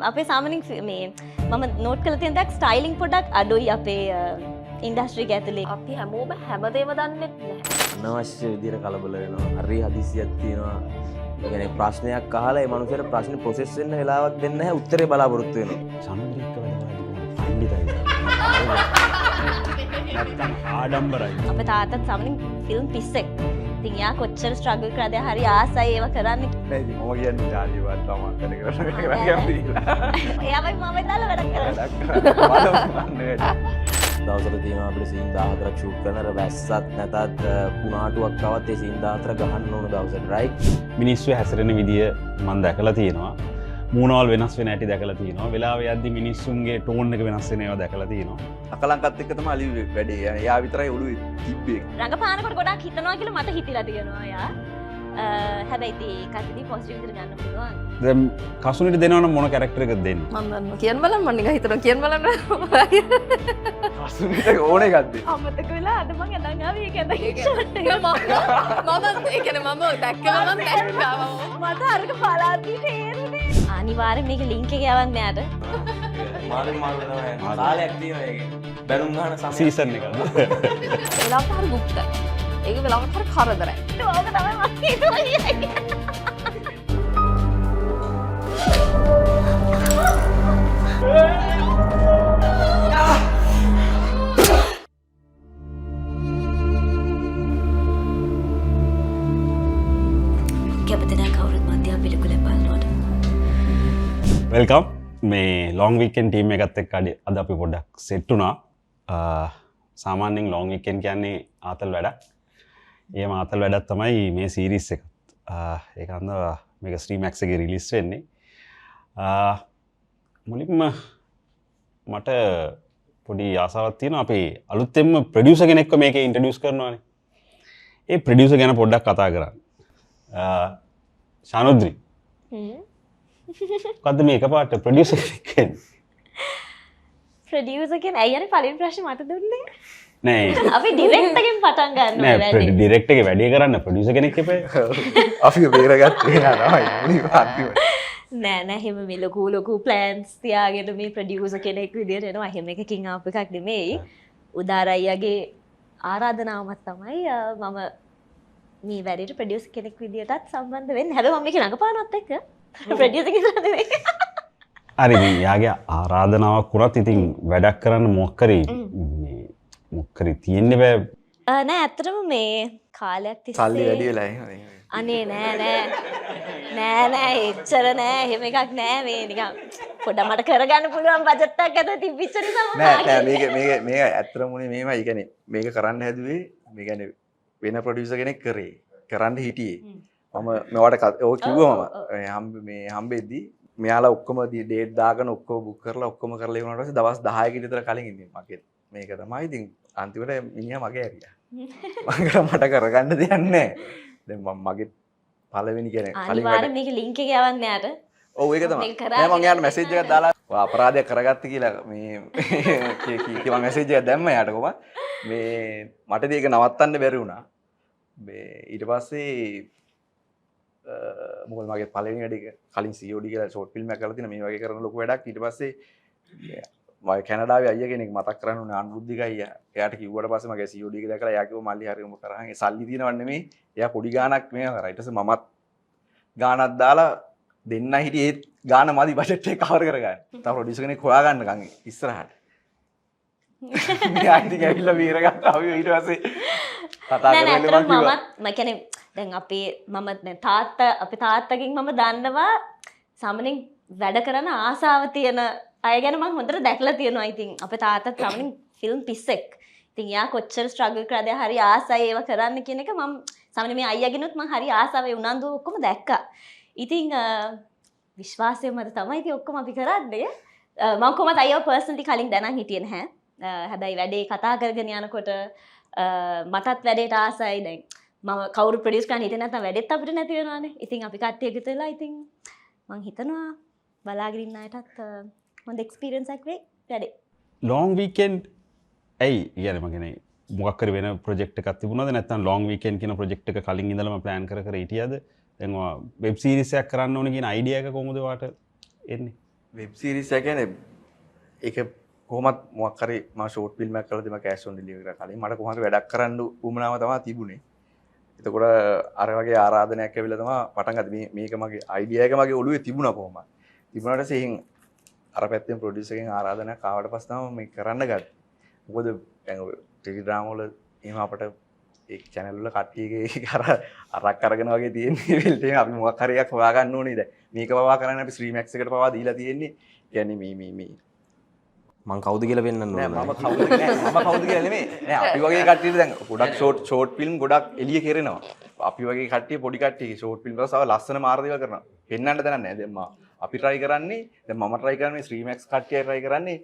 අපේ සාමාන්‍යයෙන් මේ මම නෝට් කරලා තියෙන දක් ස්ටයිලින් පොඩක් අඩුයි අපේ ඉන්ඩස්ට්‍රි එක ඇතුලේ. අපි හැමෝම හැමදේම දන්නේ නැහැ. අනවශ්‍ය විදිහට කලබල වෙනවා. හරි හදිසියක් තියෙනවා. ඒ කියන්නේ ප්‍රශ්නයක් අහලා ඒ මනුස්සයාට ප්‍රශ්නේ ප්‍රොසෙස් වෙන්න වෙලාවක් දෙන්නේ නැහැ. උත්තරේ බලාපොරොත්තු වෙනවා. සම්ද්‍රික වැඩ පඬිතයි. නැත්තම් ආඩම්බරයි. අපේ තාත්තත් සාමාන්‍යයෙන් ෆිල්ම් පිස්සෙක්. ඉතින් යා කොච්චර ස්ට්‍රගල් කරාද හරි ආසයි ඒව කරන්නේ. නෑ ඉතින් මම කියන්නේ ජාතිවත් තමන් කරගෙන දීලා. එයාමයි මම දාලා වැඩක් කරන්නේ. දවසට තියෙනවා අපිට සීන් 14ක් ෂූට් කරන අර වැස්සත් නැතත් කුණාටුවක් ආවත් ඒ සීන් 14 ගහන්න ඕන දවසට රයිට්. මිනිස්සු හැසිරෙන විදිය මම දැකලා තියෙනවා. මූණවල් වෙනස් වෙන හැටි දැකලා තියෙනවා. වෙලාවෙ යද්දි මිනිස්සුන්ගේ ටෝන් එක වෙනස් වෙන ඒවා දැකලා තියෙනවා. අකලංකත් එක්ක තමයි අලි වැඩේ. එයා විතරයි ඔළුවේ තිබ්බේ. රඟපානකොට ගොඩක් හිතනවා කියලා මට හිතිලා තියෙනවා යා. හැබැයි ඒකටදී පොසිටිව් විදිහට ගන්න පුළුවන්. දැන් කසුනිට දෙනවනම් මොන කැරක්ටර් එකද දෙන්නේ? මම දන්නවා කියන්න බලන්න මම නිකන් හිතනවා කියන්න බලන්න. අසුනිට ඕන එකක්ද? අමතක වෙලා අද මම එදන් ආවේ ඒක ඇඳ මම ඒ කියන්නේ මම දැක්කම මම දැක්කා. මට අරක පලාදී තේරුනේ. අනිවාර්යෙන් මේක ලින්ක් එක යවන්න යාට. මාළු තමයි. කාලයක් තියෙනවා ඒකේ. බැලුම් ගන්න සමය. සීසන් එකද? වෙලාවට හරි දුක්යි. ඒක වෙලාවට හරි කරදරයි. ඕක තමයි මම හිතුවේ. කැපතෙනා කවුරුත් මන්දියා පිළිකුලෙන් බලනකොට. වෙල්කම්. මේ ලොං වීකෙන්ඩ් ටීම් එකත් එක්ක අද අපි පොඩ්ඩක් සෙට් වුණා. සාමාන්‍යයෙන් ලොං වීකෙන්ඩ් කියන්නේ ආතල් වැඩක්. ඒ ආතල් වැඩක් තමයි මේ සීරීස් එක. ඒක අන්ද මේක ස්ට්‍රීම් ඇක්ස් එකේ රිලීස් වෙන්නේ. මුලින්ම මට පොඩි ආසාවක් තියෙනවා අපි අලුතෙන්ම ප්‍රොඩියුසර් කෙනෙක්ව මේකේ ඉන්ට්‍රොඩියුස් කරනවානේ. ඒ ප්‍රොඩියුසර් ගැන පොඩ්ඩක් කතා කරන්න. ශානුද්‍රි. මොකද්ද මේ එකපාරට ප්‍රොඩියුසර් කෙනෙක් කියන්නේ? ප්‍රොඩියුසර් කියන්නේ අයියනේ පළවෙනි ප්‍රශ්නේ මට දුන්නේ. නෑ. අපි ඩිරෙක්ට් එකෙන් පටන් ගන්නවා නෑ වැඩේ. ඩිරෙක්ට් එකේ වැඩේ කරන්න ප්‍රොඩියුසර් කෙනෙක් එපා. අපි බේරගත්තේ නෑ තමයි. නෑ නෑ එහෙම මේ ලොකු ප්ලෑන්ස් තියාගෙන මේ ප්‍රොඩියුසර් කෙනෙක් විදියට එනවා. එහෙම එකකින් ආපු එකක් නෙමෙයි. උදාර අයියාගේ ආරාධනාවක් තමයි මම මේ වැඩේට ප්‍රොඩියුසර් කෙනෙක් විදියටත් සම්බන්ධ වෙන්නේ. හැබැයි මම මේක රඟපානවත් එක්ක ප්‍රොඩියුසර් කෙනෙක් නෙමෙයි. හරි ඉතින් යාගේ ආරාධනාවක් වුණත් ඉතින් වැඩක් කරන්න මොකක් කරි තියෙන්නේ බෑ. නෑ ඇත්තටම මේ කාලයක් තිස්සේ සල්ලි වැඩි වෙලා එහෙම. අනේ නෑ එච්චර නෑ එහෙම එකක් නෑ මේ නිකන් පොඩ්ඩක් මට කරගන්න පුළුවන් බජට් එකක් ඇත තිබිච්ච නිසා මම නෑ මේක ඇත්තටම උනේ මෙහෙමයි. ඒ කියන්නේ මේක කරන්න හැදුවේ මේ කියන්නේ වෙන ප්‍රොඩියුසර් කෙනෙක් කරන්න හිටියේ. මම මෙවට ඔය කිව්වා මම මේ හම්බෙද්දි මෙයාලා ඔක්කොම ඩේට් දාගෙන ඔක්කොම බුක් කරලා ඔක්කොම කරලා ඉවරනට පස්සේ දවස් 10ක විතර කලින් ඉන්නේ මගේ. මේක තමයි ඉතින් අන්තිමට මිනිහා මගේ ඇරියා. මට කරගන්න දෙයක් නැහැ. දැන් මම මගේ පළවෙනි කියන්නේ කලින් අනිවාර්යෙන් මේක ලින්ක් එක යවන්න යාට. ඔව් ඒක තමයි. නෑ මම යාට මැසේජ් එකක් දාලා ඔය අපරාධයක් කරගත්තේ කියලා මේ මම මැසේජ් එකක් දැම්මා යාට කොහොමද මේ මට ඒක නවත්තන්න බැරි වුණා. මේ ඊට පස්සේ මොකද මගේ පළවෙනි වැඩේ කලින් COD කියලා ෂෝට් ෆිල්ම් එකක් කරලා තියෙන මේ වගේ කරන ලොකු වැඩක්. ඊට පස්සේ මම කැනඩාවේ අයියා කෙනෙක් මතක් කරන්න උනේ අනුරුද්ධික අයියා. එයාට කිව්වට පස්සේ මගේ COD එක දැකලා එයා කිව්වා මල්ලි හරියම කරාන් ඒ සල්ලි දිනව නෙමෙයි. එයා පොඩි ගාණක් මේ කරා. ඊට පස්සේ මමත් ගාණක් දාලා දෙන්න හිටියේ ඒ ගාණ මදි බජට් එක කවර් කරගන්න. තව ප්‍රොඩියුසර් කෙනෙක් හොයාගන්නකම් ඉස්සරහට. මෙයා ඉතින් ඇවිල්ලා බීරගත්තා. අපි ඊට පස්සේ කතා කරලා මම කිව්වා මම කියන්නේ දැන් අපේ මම දැන් අපේ තාත්තගෙන් මම දන්නවා සාමාන්‍යයෙන් වැඩ කරන ආසාව තියෙන අය ගැන මම හොඳට දැකලා තියෙනවා. ඉතින් අපේ තාත්තත් සාමාන්‍යයෙන් ෆිල්ම් පිස්සෙක්. ඉතින් යා කොච්චර ස්ට්‍රගල් කරාද හරි ආසයි ඒව කරන්න කියන එක මම සාමාන්‍යයෙන් මේ අයියාගෙනුත් මම හරි ආසාවේ උනන්දුව ඔක්කොම දැක්කා. ඉතින් විශ්වාසය මත තමයි ඉතින් ඔක්කොම අපි කරන්නේ. මම කොහොමද අයියව පර්සනලි කලින් දැනන් හිටියේ නැහැ. හැබැයි වැඩේ කතා කරගෙන යනකොට මටත් වැඩේට ආසයි. දැන් මම කවුරු ප්‍රොඩියුස් කරන්න හිතේ නැත්නම් වැඩෙත් අපිට නැති වෙනවානේ. ඉතින් අපි කට්ටිය එකතු වෙලා ඉතින් මම හිතනවා බලාගෙන ඉන්න අයටත් හොඳ එක්ස්පීරියන්ස් එකක් වෙයි වැඩේ. ලොං වීකෙන්ඩ් ඇයි කියන්නේ මම කියන්නේ මොකක් කර වෙන ප්‍රොජෙක්ට් එකක් තිබුණාද නැත්නම් ලොං වීකෙන්ඩ් කියන ප්‍රොජෙක්ට් එක කලින් ඉඳලම ප්ලෑන් කර හිටියද? දැන් ඔය වෙබ් සීරීස් එකක් කරන්න ඕන කියන අයිඩියා එක කොහොමද වාට එන්නේ? වෙබ් සීරීස් එක කියන්නේ ඒක කොහොමත් මොකක් හරි මම ෂෝට් ෆිල්ම් එකක් කරලා තිබ්බා කෑෂ් ඔන් ඩෙලිවරි කරලා කලින් මට කොහොමද වැඩක් කරන්න උවමනාව තමයි තිබුණේ. එතකොට අර වගේ ආරාධනයක් ඇවිල්ලා තමයි පටන් ගත්තේ. මේක මගේ අයිඩියා එක මගේ ඔළුවේ තිබුණා කොහොමද. තිබුණාට පස්සේ අර පැත්තෙන් ප්‍රොඩියුසර් එකෙන් ආරාධනයක් ආවට පස්සේ තමයි මේක කරන්න ගත්තේ. මොකද දැන් ඔය ටෙලිග්‍රාම් වල එහෙම අපිට ඒ channel වල කට්ටියගේ අරක් අරගෙන වගේ තියෙන්නේ වෙල්ටේ අපි මොකක් හරි එකක් හොයා ගන්න ඕනේ දැන්. මේක පවා කරන්නේ අපි Streamax එකට පවා දීලා තියෙන්නේ. කියන්නේ මේ මං කවුද කියලා පෙන්වන්න නෑ ඕනේ. මම කවුද කියලා නෙමෙයි. නෑ අපි වගේ කට්ටියට දැන් ගොඩක් ෂෝට් ෆිල්ම් ගොඩක් එළිය කෙරෙනවා. අපි වගේ කට්ටිය පොඩි කට්ටිය ෂෝට් ෆිල්ම් වල සව ලස්සන මාර දේවල් කරනවා. පෙන්වන්න දෙයක් නෑ. දැන් අපි try කරන්නේ දැන් මම try කරන්නේ Streamax කට්ටිය try කරන්නේ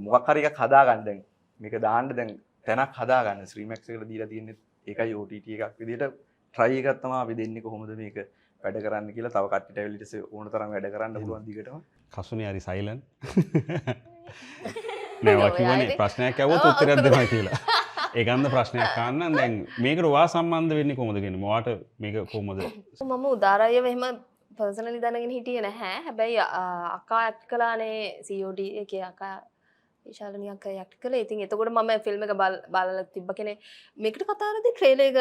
මොකක් හරි එකක් හදාගන්න දැන්. මේක දාන්න දැන් තැනක් හදාගන්න Streamax එකට දීලා තියෙන්නේ ඒකයි OTT එකක් විදිහට try එකක් තමයි අපි දෙන්නේ කොහොමද මේක වැඩ කරන්න කියලා. තව කට්ටියට ඇවිල්ලා ඊට පස්සේ ඕන තරම් වැඩ කරන්න පුළුවන් දිගටම. කසුනේ හරි සයිලන්ට්. නෑ කිව්වනේ ප්‍රශ්නයක් ඇහුවොත් උත්තරයක් දෙනවා කියලා. ඒක අන්න ප්‍රශ්නයක් අහන්න දැන් මේකට ඔයා සම්බන්ධ වෙන්නේ කොහොමද කියන්නේ? මොවාට මේක කොහොමද? මම උදාරයව එහෙම පර්සනලි දැනගෙන හිටියේ නැහැ. හැබැයි අක්කා ඇක්ට් කළානේ COD එකේ අක්කා විශාලනී අක්කා ඇක්ට් කළේ. ඉතින් එතකොට මම ෆිල්ම් එක බලලා තිබ්බ කෙනේ මේකට කතා කරද්දි ට්‍රේලර් එක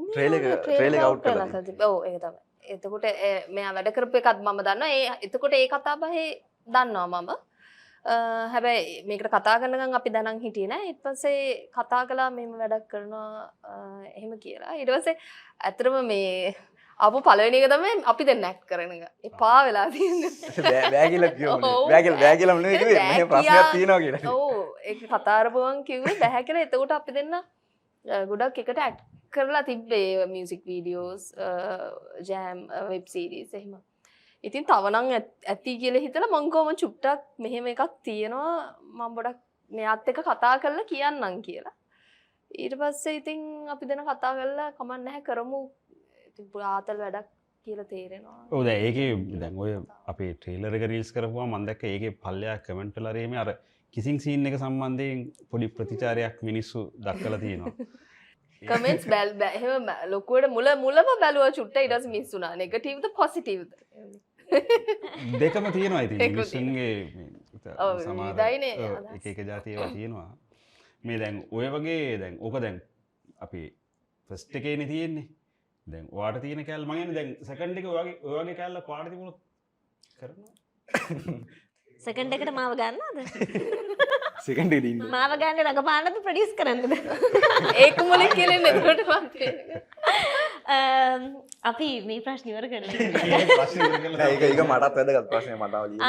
ට්‍රේලර් එක අවුට් කරලා තිබ්බා. ඔව් ඒක තමයි. එතකොට මෙයා වැඩ කරපු එකත් මම දන්නවා. එතකොට ඒ කතාබහේ දන්නවා මම. හැබැයි මේකට කතා කරනකම් අපි දැනන් හිටියේ නෑ. ඊට පස්සේ කතා කළා මෙහෙම වැඩක් කරනවා එහෙම කියලා. ඊට පස්සේ ඇත්තටම මේ ආපු පළවෙනි එක තමයි අපි දැන් ඇක්ට් කරන එක. එපා වෙලා තියෙන්නේ. බෑ කියලා කිව්වනේ. බෑ කියලා නෙවෙයි කිව්වේ. මෙහෙම ප්‍රශ්නයක් තියෙනවා කියලා. ඔව් ඒක කතා කරපුවන් කිව්වේ බෑ කියලා. එතකොට අපි දෙන්න ගොඩක් එකට ඇක්ට් කරලා තිබ්බේ music videos jam web series එහෙම. ඉතින් තවනම් ඇති කියලා හිතලා මං කොහොම චුට්ටක් මෙහෙම එකක් තියෙනවා මම පොඩක් මෙයාත් එක්ක කතා කරලා කියන්නම් කියලා. ඊට පස්සේ ඉතින් අපි දෙන කතා කරලා කමක් නැහැ කරමු. ඉතින් ආතල් වැඩක් කියලා තේරෙනවා. ඔව් දැන් ඒකේ දැන් ඔය අපේ ට්‍රේලර් එක රීල්ස් කරපුවා මම දැක්ක ඒකේ පල්ලෙයා කමෙන්ට් වල හරි මේ අර කිසිං සීන් එක සම්බන්ධයෙන් පොඩි ප්‍රතිචාරයක් මිනිස්සු දක්වලා තියෙනවා. කමෙන්ට්ස් එහෙම ලොකුවට මුලම බැලුවා චුට්ට ඊට පස්සේ මිස් වුණා. නෙගටිව්ද පොසිටිව්ද? දෙකම තියෙනවා ඉතින් මිනිස්සුන්ගේ සමහර එක જાති ඒවා තියෙනවා. මේ දැන් ඔය වගේ දැන් ඕක දැන් අපි ෆස්ට් එකේනේ තියෙන්නේ. දැන් ඔයාට තියෙන කැලල මම කියන්නේ දැන් සෙකන්ඩ් එක ඔය වගේ කැලල කොහාට තිබුණොත් කරනවා. සෙකන්ඩ් එකට මාව ගන්නවද? සෙකන්ඩ් එකේ ඉන්නේ. මාව ගන්න රඟපාන්නද ප්‍රොඩියුස් කරන්නද? ඒක මුලින් කියන්නේ එතකොට අපි මේ ප්‍රශ්න ඉවර කරලා නෑ ඒක මටත් වැදගත් ප්‍රශ්නයක් මට ආව ලියන්න.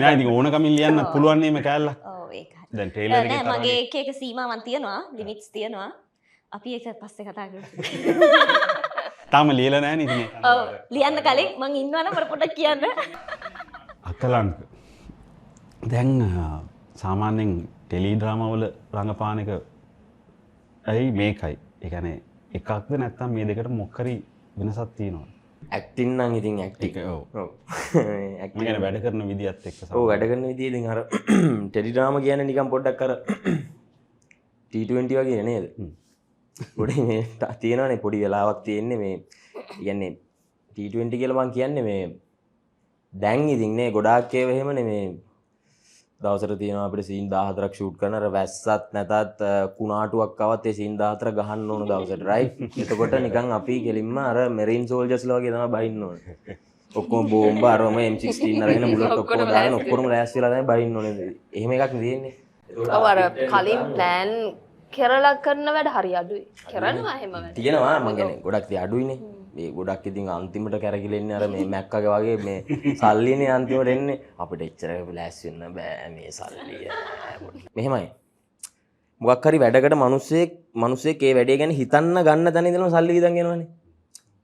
නෑ ඉතින් ඕනකමින් ලියන්න පුළුවන් නේ මේ කැලල. ඔව් ඒකයි. දැන් ට්‍රේලර් එකේ නෑ මගේ එක සීමාවන් තියෙනවා, ලිමිට්ස් තියෙනවා. අපි ඒක පස්සේ කතා කරමු. තාම ලියලා නැහැ නේ ඉතින්. ඔව් ලියන්න කලින් මං ඉන්නවනම් මට පොඩ්ඩක් කියන්න. අකලංක දැන් සාමාන්‍යයෙන් ටෙලි ඩ්‍රාමා වල රඟපාන එක ඇයි මේකයි. ඒ කියන්නේ එකක්ද නැත්නම් මේ දෙකට මොකක් හරි වෙනසක් තියෙනවද? ඇක්ටින් නම් ඉතින් ඇක්ටික්. ඔව්. ඔව්. ඇක්ටින් කියන්නේ වැඩ කරන විදියත් එක්ක ඔව් වැඩ කරන විදිය ඉතින් අර ටෙලි ඩ්‍රාමා කියන්නේ නිකන් පොඩ්ඩක් අර T20 වගේ නේද? පොඩි මේ තියෙනවනේ පොඩි වෙලාවක් තියෙන්නේ මේ කියන්නේ T20 කියලා මම කියන්නේ මේ දැන් ඉතින් නේ ගොඩාක් ඒවා එහෙමනේ මේ දවසට තියෙනවා අපිට සීන් 14ක් ෂූට් කරන අර වැස්සත් නැතත් කුණාටුවක් ආවත් ඒ සීන් 14 ගහන්න ඕන දවසට රයිට්. එතකොට නිකන් අපි කෙලින්ම අර මෙරින් සෝල්ජර්ස්ලා වගේ තමයි බහින්න ඕනේ. ඔක්කොම බෝම්බ අරම M16 අරගෙන බුලට් ඔක්කොම දාගෙන ඔක්කොම ලෑස්ති වෙලා තමයි බහින්න ඕනේ. එහෙම එකක් නෙදෙන්නේ. ඔව් අර කලින් ප්ලෑන් කරලා කරන වැඩ හරි අඩුයි. කරනවා එහෙම වැඩ. තියෙනවා මම කියන්නේ ගොඩක් තිය අඩුයිනේ. මේ ගොඩක් ඉතින් අන්තිමට කැරකිලෙන්නේ අර මේ මැක්කගේ වගේ මේ සල්ලිනේ අන්තිමට එන්නේ අපිට එච්චර ලෑස් වෙන්න බෑ මේ සල්ලිය. මෙහෙමයි. මොකක් හරි වැඩකට මිනිස්සෙක් ඒ වැඩේ ගැන හිතන්න ගන්න තැන ඉඳලම සල්ලි විදන් එනවනේ.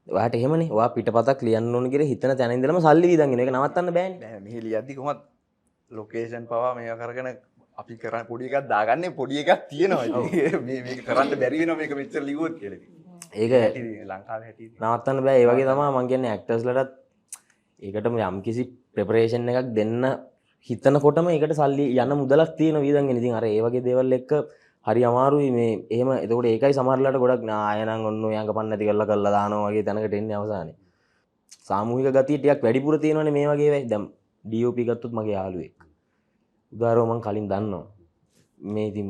ඔයාට එහෙමනේ. ඔයා පිටපතක් ලියන්න ඕන කියලා හිතන තැන ඉඳලම සල්ලි විදන් එනවා. ඒක නවත්තන්න බෑනේ. බෑ මෙහෙ ලියද්දි කොහොමද ලොකේෂන් පවා මේවා කරගෙන අපි කරන්නේ පොඩි එකක් දාගන්නේ පොඩි එකක් තියෙනවා. මේක කරන්න බැරි වෙනවා මේක මෙච්චර ලිව්වොත් කියලා ඉතින්. ඒක ලංකාවේ හැටි නවත්තන්න බෑ. ඒ වගේ තමයි මම කියන්නේ ඇක්ටර්ස්ලටත් ඒකටම යම්කිසි ප්‍රෙපරේෂන් එකක් දෙන්න හිතනකොටම ඒකට සල්ලි යන මුදලක් තියෙන වියදම් වෙන. ඉතින් අර ඒ වගේ දේවල් එක්ක හරි අමාරුයි මේ එහෙම. එතකොට ඒකයි සමහරලාට ගොඩක් ආය නම් ඔන්න ඔය අඟපන් නැති කරලා දානවා වගේ තැනකට එන්නේ අවසානේ. සාමූහික ගතිය ටිකක් වැඩිපුර තියෙනවනේ මේ වගේ වෙයි. දැන් DOP ගත්තොත් මගේ යාළුවෙක්. උදාහරණයක් මම කලින් දන්නවා. මේ ඉතින්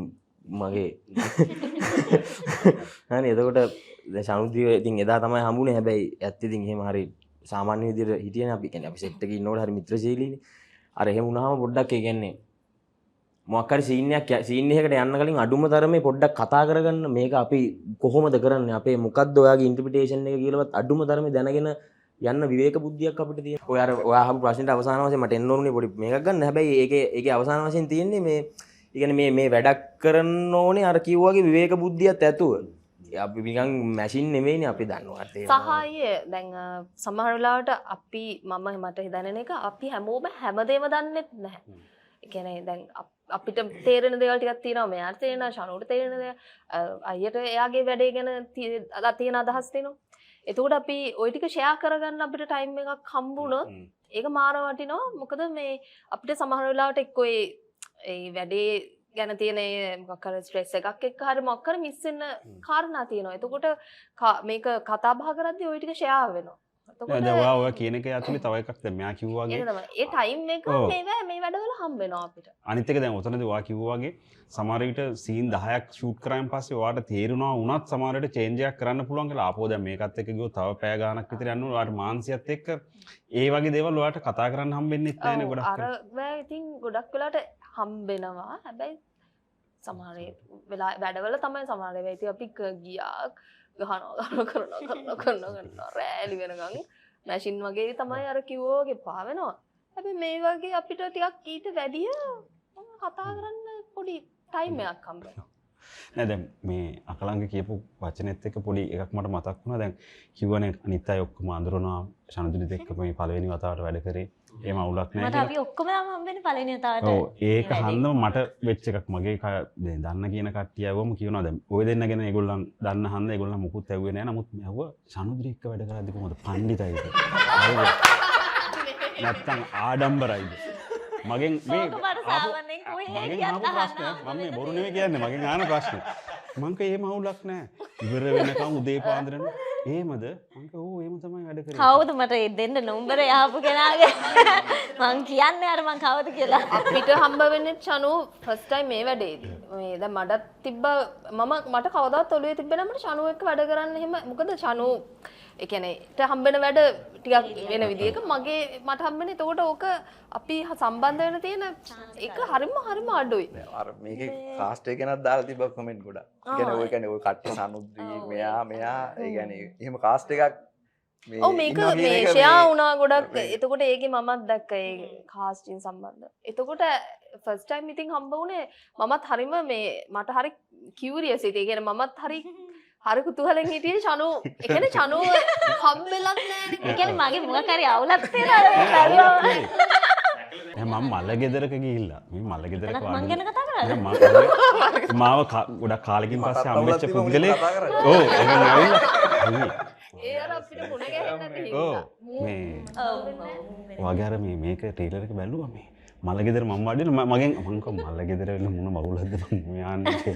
මගේ හරි එතකොට දැන් ශනුද්‍රිය ඉතින් එදා තමයි හම්බුනේ. හැබැයි ඇත්ත ඉතින් එහෙම හරි සාමාන්‍ය විදිහට හිටියනේ අපි. කියන්නේ අපි සෙට් එකේ ඉන්නකොට හරි මිත්‍රශීලීනේ. අර එහෙම වුණාම පොඩ්ඩක් ඒ කියන්නේ මොකක් හරි සීන් එකකට යන්න කලින් අඩුම තරමේ පොඩ්ඩක් කතා කරගන්න මේක අපි කොහොමද කරන්නේ අපේ මොකද්ද ඔයාගේ ඉන්ටර්ප්‍රිටේෂන් එක කියලාවත් අඩුම තරමේ දැනගෙන යන්න විවේක බුද්ධියක් අපිට තියෙනවා. ඔය අර ඔයා අහපු ප්‍රශ්නෙට අවසාන වශයෙන් මට එන්න ඕනේ පොඩි මේකක් ගන්න. හැබැයි ඒකේ අවසාන වශයෙන් තියෙන්නේ මේ කියන්නේ මේ වැඩක් කරන්න ඕනේ අර කිව්වාගේ විවේක බුද්ධියත් ඇතුව. අපි නිකන් මැෂින් නෙමෙයිනේ අපි දන්නවා. සහාය දැන් සමහර වෙලාවට අපි මට හිතන එක අපි හැමෝම හැමදේම දන්නෙත් නැහැ. ඒ කියන්නේ දැන් අපිට තේරෙන දේවල් ටිකක් තියෙනවා. මෙයාට තේරෙනවා, ශනුට තේරෙන දේ. අයියට එයාගේ වැඩේ ගැන තියෙන අදහස් තියෙනවා. එතකොට අපි ওই ටික ෂෙයා කරගන්න අපිට ටයිම් එකක් හම්බුණොත් ඒක මාර වටිනවා. මොකද මේ අපිට සමහර වෙලාවට එක්කෝ ඒ වැඩේ ගැන තියෙන මොකක් හරි ස්ට්‍රෙස් එකක් එක්ක හරි මොකක් හරි මිස් වෙන කාරණා තියෙනවා. එතකොට මේක කතා බහ කරද්දී ওই ටික ෂෙයා වෙනවා. දැන් ඔයා කියන එක ඇතුලේ තව එකක් දැන් මෙයා කිව්වා වගේ ඒ ටයිම් එක මේ වැඩවල හම්බ වෙනවා අපිට. අනිත් එක දැන් ඔතනදී ඔයා කිව්වා වගේ සමහර විට සීන් 10ක් ෂූට් කරායින් පස්සේ ඔයාට තේරුණා වුණත් සමහර විට චේන්ජ් එකක් කරන්න පුළුවන් කියලා ආපහු දැන් මේකත් එක්ක ගියොත් තව පැය ගාණක් විතර යන්න ඕන. ඔයාට මානසිකත් එක්ක ඒ වගේ දේවල් ඔයාට කතා කරන්න හම්බෙන්නේ නැහැ නේ ගොඩක්. අර ඉතින් ගොඩක් වෙලාට හම්බෙනවා. හැබැයි සමහර වැඩවල තමයි සමහර වෙලාවට ඉතින් අපි ගියා කරනවා රෑලි වෙනකන් මැෂින් වගේ තමයි අර කිව්වා වගේ පාවෙනවා. හැබැයි මේ වගේ අපිට ටිකක් ඊට වැඩිය කතා කරන්න පොඩි ටයිම් එකක් හම්බ වෙනවා. නෑ දැන් මේ අකලංග කියපු වචනෙත් එක්ක පොඩි එකක් මට මතක් වුණා. දැන් කිව්වනේ අනිත් අය ඔක්කොම අඳුරනවා ශනුදිනිත් එක්ක මේ පළවෙනි වතාවට වැඩ කරේ. එහෙම අවුලක් නෑ. මට අපි ඔක්කොම හම්බෙන්නේ පළවෙනි වතාවට. ඔව් ඒක හන්දම මට වෙච්ච එකක්. මගේ දන්න කියන කට්ටිය ඇව්වම කියනවා දැන් ඔය දෙන්න ගැන ඒගොල්ලන් දන්න හන්ද ඒගොල්ලන් මුකුත් ඇව්වේ නෑ. නමුත් මම ඇහුවා ශනුදිනි එක්ක වැඩ කරද්දි කොහොමද පණ්ඩිතයිද? නැත්තම් ආඩම්බරයිද? මගෙන් මේ මම මේ බොරු නෙවෙයි කියන්නේ මගෙන් ආන ප්‍රශ්න. මං කිය එහෙම අවුලක් නෑ. ඉවර වෙනකන් උදේ පාන්දරන එහෙමද? මං කිය ඕ එහෙම තමයි වැඩ කරේ. කවුද මට දෙන්න නම්බරේ ආපු කෙනාගේ? මං කියන්නේ අර මං කවුද කියලා. අපිට හම්බ වෙන්නේ චනු ෆස්ට් ටයිම් මේ වැඩේදී. මේ දැන් මටත් තිබ්බ මට කවදාවත් ඔළුවේ තිබ්බේ නැහැ මට චනු එක්ක වැඩ කරන්න එහෙම. මොකද චනු ඒ කියන්නේ ඊට හම්බෙන වැඩ ටිකක් වෙන විදිහක මට හම්බෙන්නේ. එතකොට ඕක අපි සම්බන්ධ වෙන තියෙන එක හරිම අඩුයි. අර මේකේ කාස්ට් එක ගැනත් දාලා තිබ්බ කමෙන්ට් ගොඩක්. ඒ කියන්නේ ඔය කියන්නේ ඔය කට්ටිය සනුද්‍රී මෙයා ඒ කියන්නේ එහෙම කාස්ට් එකක් ඔව් මේක මේ ෂෙයා වුණා ගොඩක්. එතකොට ඒකේ මමත් දැක්ක ඒ කාස්ටින් සම්බන්ධ. එතකොට ෆස්ට් ටයිම් ඉතින් හම්බ වුණේ මමත් හරිම මේ මට හරි කියුරියස් ඉතින්. ඒ කියන්නේ මමත් හරි කුතුහලෙන් හිටියේ චනු. ඒ කියන්නේ චනුව හම්බෙලක් නෑනේ. ඒ කියන්නේ මගේ මොකක් හරි අවුලක් තියෙනවා. මම මල්ල ගෙදරක ගිහිල්ලා මේ මල්ල ගෙදරක මං ගැන කතා කරාද? මාව ගොඩක් කාලෙකින් පස්සේ හම්බෙච්ච පුද්ගලෙක්. ඔව් එහෙනම් ඇවිල්ලා ඒ අර අපිට මුණ ගැහෙන්න ඔව් මේ වගේ අර මේක ට්‍රේලර් එක බැලුවා මේ මල්ල ගෙදර මම වඩින මගෙන් මං කව මල්ල ගෙදර වෙන මොන මවුලක්ද මම යන්නේ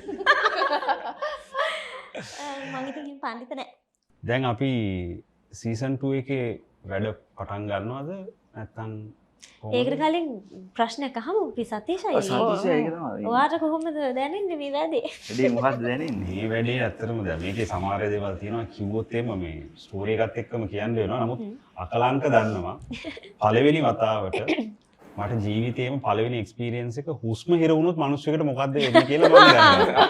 මං ඉතින් පඬිත නෑ. දැන් අපි සීසන් 2 එකේ වැඩ පටන් ගන්නවද නැත්නම් ඒකට කලින් ප්‍රශ්නයක් අහමු අපි සතීෂයි. ඔයාට කොහොමද දැනෙන්නේ මේ වැඩේ? වැඩේ මොකක්ද දැනෙන්නේ? මේ වැඩේ ඇත්තටම දැන් මේකේ සමහර දේවල් තියෙනවා කිව්වොත් එimhe මේ ස්ටෝරි එකත් එක්කම කියන්න වෙනවා. නමුත් අකලංක දන්නවා පළවෙනි වතාවට මට ජීවිතේම පළවෙනි එක්ස්පීරියන්ස් එක හුස්ම හිර වුණොත් මිනිස්සුෙකුට මොකද්ද වෙන්නේ කියලා මම දන්නවා.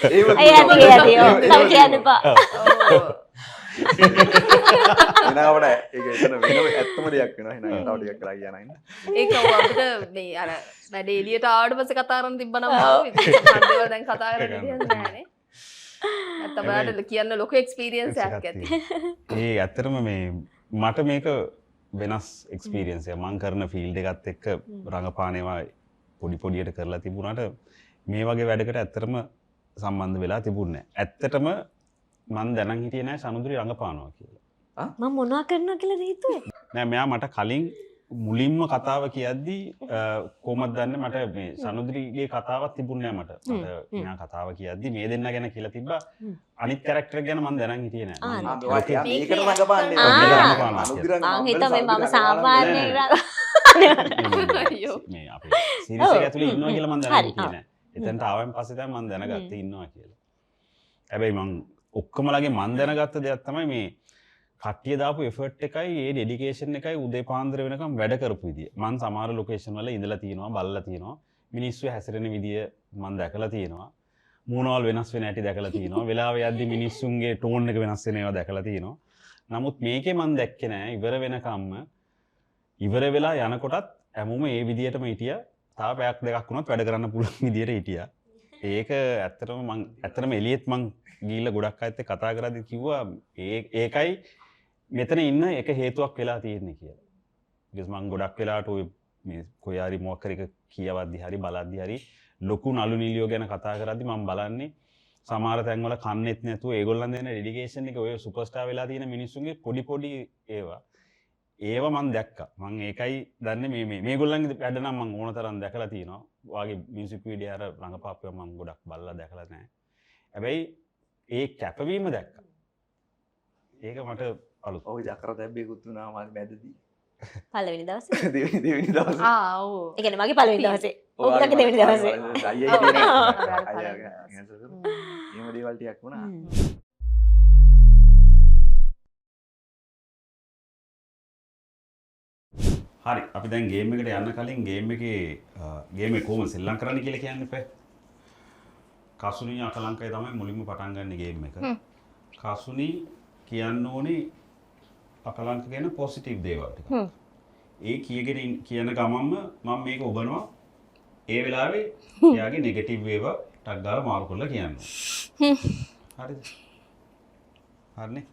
ඇති ඔව් තව කියන්න එපා. එනවට ඒක එතන වෙන ඇත්තම දෙයක් වෙනවා. එහෙනම් තව ටිකක් කරලා කියන්න ඉන්න. ඒක අපිට මේ අර වැඩේ එළියට ආවට පස්සේ කතා කරන්න තිබ්බනම් ආව ඉතින් හන්දේවල් දැන් කතා කරන්න දෙයක් නෑනේ. නැත්නම් ඔයාලට කියන්න ලොකු එක්ස්පීරියන්ස් එකක් ඇති. ඒ ඇත්තටම මේ මට මේක වෙනස් එක්ස්පීරියන්ස් එක. මම කරන ෆීල්ඩ් එකත් එක්ක රඟපානවා පොඩියට කරලා තිබුණාට මේ වගේ වැඩකට ඇත්තටම සම්බන්ධ වෙලා තිබුණේ නැහැ. ඇත්තටම මම දැනන් හිටියේ නැහැ සනුදුරි රඟපානවා කියලා. මම මොනවා කරනවා කියලා හිතුවේ? නෑ මෙයා මට කලින් මුලින්ම කතාව කියද්දී කොහොමද දන්නේ මට මේ සනුද්‍රීගේ කතාවක් තිබුණේ නැහැ මට. මට මෙයා කතාව කියද්දී මේ දෙන්න ගැන කියලා තිබ්බා. අනිත් කැරක්ටර් ගැන මම දැනන් හිටියේ නැහැ. මේකට රඟපාන්නේ හිත මේ මම සාමාන්‍යයෙන් මේ අපේ සීරීස් එක ඇතුලේ ඉන්නවා කියලා මම දැනන් හිටියේ නැහැ. එතනට ආවෙන් පස්සේ තමයි මම දැනගත්තේ ඉන්නවා කියලා. හැබැයි මම ඔක්කොමලගේ මම දැනගත්ත දෙයක් තමයි මේ කට්ටිය දාපු එෆර්ට් එකයි ඒ ඩෙඩිකේෂන් එකයි උදේ පාන්දර වෙනකම් වැඩ කරපු විදිය. මම සමහර ලොකේෂන් වල ඉඳලා තියෙනවා, බලලා තියෙනවා. මිනිස්සු හැසිරෙන විදිය මම දැකලා තියෙනවා. මූණවල් වෙනස් වෙන හැටි දැකලා තියෙනවා. වෙලාව යද්දි මිනිස්සුන්ගේ ටෝන් එක වෙනස් වෙන ඒවා දැකලා තියෙනවා. නමුත් මේකේ මම දැක්කේ නෑ ඉවර වෙනකම්ම ඉවර වෙලා යනකොටත් හැමෝම ඒ විදියටම හිටියා. තාම පැයක් දෙකක් වුණත් වැඩ කරන්න පුළුවන් විදියට හිටියා. ඒක ඇත්තටම එළියෙත් මං ගිහිල්ලා ගොඩක් අයත් එක්ක කතා කරද්දි කිව්වා ඒකයි මෙතන ඉන්න එක හේතුවක් වෙලා තියෙන්නේ කියලා. because මං ගොඩක් වෙලාවට ඔය මේ කොයි හරි මොකක් හරි කියවද්දි හරි බලද්දි හරි ලොකු නළු නිලියෝ ගැන කතා කරද්දි මම බලන්නේ සමහර තැන්වල කන්නේත් නැතුව ඒගොල්ලන් දෙන ඩෙඩිකේෂන් එක ඔය සුපර්ස්ටාර් වෙලා තියෙන මිනිස්සුන්ගේ පොඩි ඒවා මම දැක්කා. මම ඒකයි දන්නේ මේගොල්ලන්ගේ වැඩ නම් මම ඕන තරම් දැකලා තියෙනවා. වාගේ මියුසික් වීඩියෝ අර රංගපාපුවා මම ගොඩක් බලලා දැකලා නැහැ. හැබැයි ඒ කැපවීම දැක්කා. ඒක මට අලුත්. ඔය ජකර දැබ්බේකුත් වුණා මාත් මැදදී. පළවෙනි දවසේ දෙවෙනි දවසේ. ඔව්. ඒ කියන්නේ මගේ පළවෙනි දවසේ. ඔබගේ දෙවෙනි දවසේ. අයියා එහෙම දේවල් ටිකක් වුණා. හරි අපි දැන් ගේම් එකට යන්න කලින් ගේම් එක කොහොමද සෙල්ලම් කරන්න කියලා කියන්න එපා. කසුනි අකලංකය තමයි මුලින්ම පටන් ගන්න ගේම් එක. කසුනි කියන්න ඕනේ අකලංක ගැන පොසිටිව් දේවල් ටික. ඒ කියන ගමන්ම මම මේක ඔබනවා. ඒ වෙලාවේ එයාගේ නෙගටිව් ඒවා ටක් ගාලා මාරු කරලා කියන්න. හරිද? හරිනේ.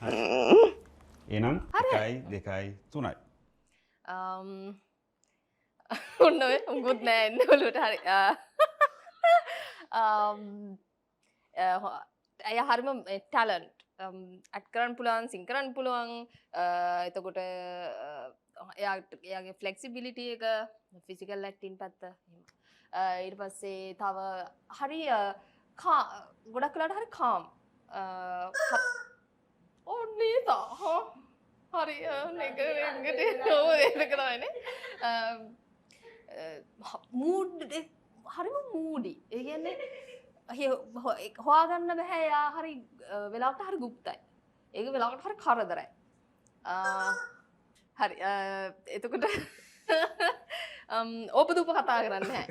හරි. එහෙනම් 1 2 3යි. ඔන්න ඔය මුකුත් නෑ එන්න ඔලුවට හරි. ඇය හරිම ටැලන්ට් ඇඩ් කරන්න පුළුවන්, සිං කරන්න පුළුවන්. එතකොට එයාගේ ෆ්ලෙක්සිබිලිටි එක, ෆිසිකල් ඇක්ටින් පැත්ත. ඊට පස්සේ තව හරි ගොඩක් වෙලාට හරි කාම්. ඔන්නේ තා හරි ඒක තමයි මූඩ් හරිම මූඩි. ඒ කියන්නේ හොයාගන්න බෑ යා හරි වෙලාවට හරි ගුප්තයි. ඒක වෙලාවට හරි කරදරයි. හරි එතකොට ඕපදූප කතා කරන්නේ නැහැ.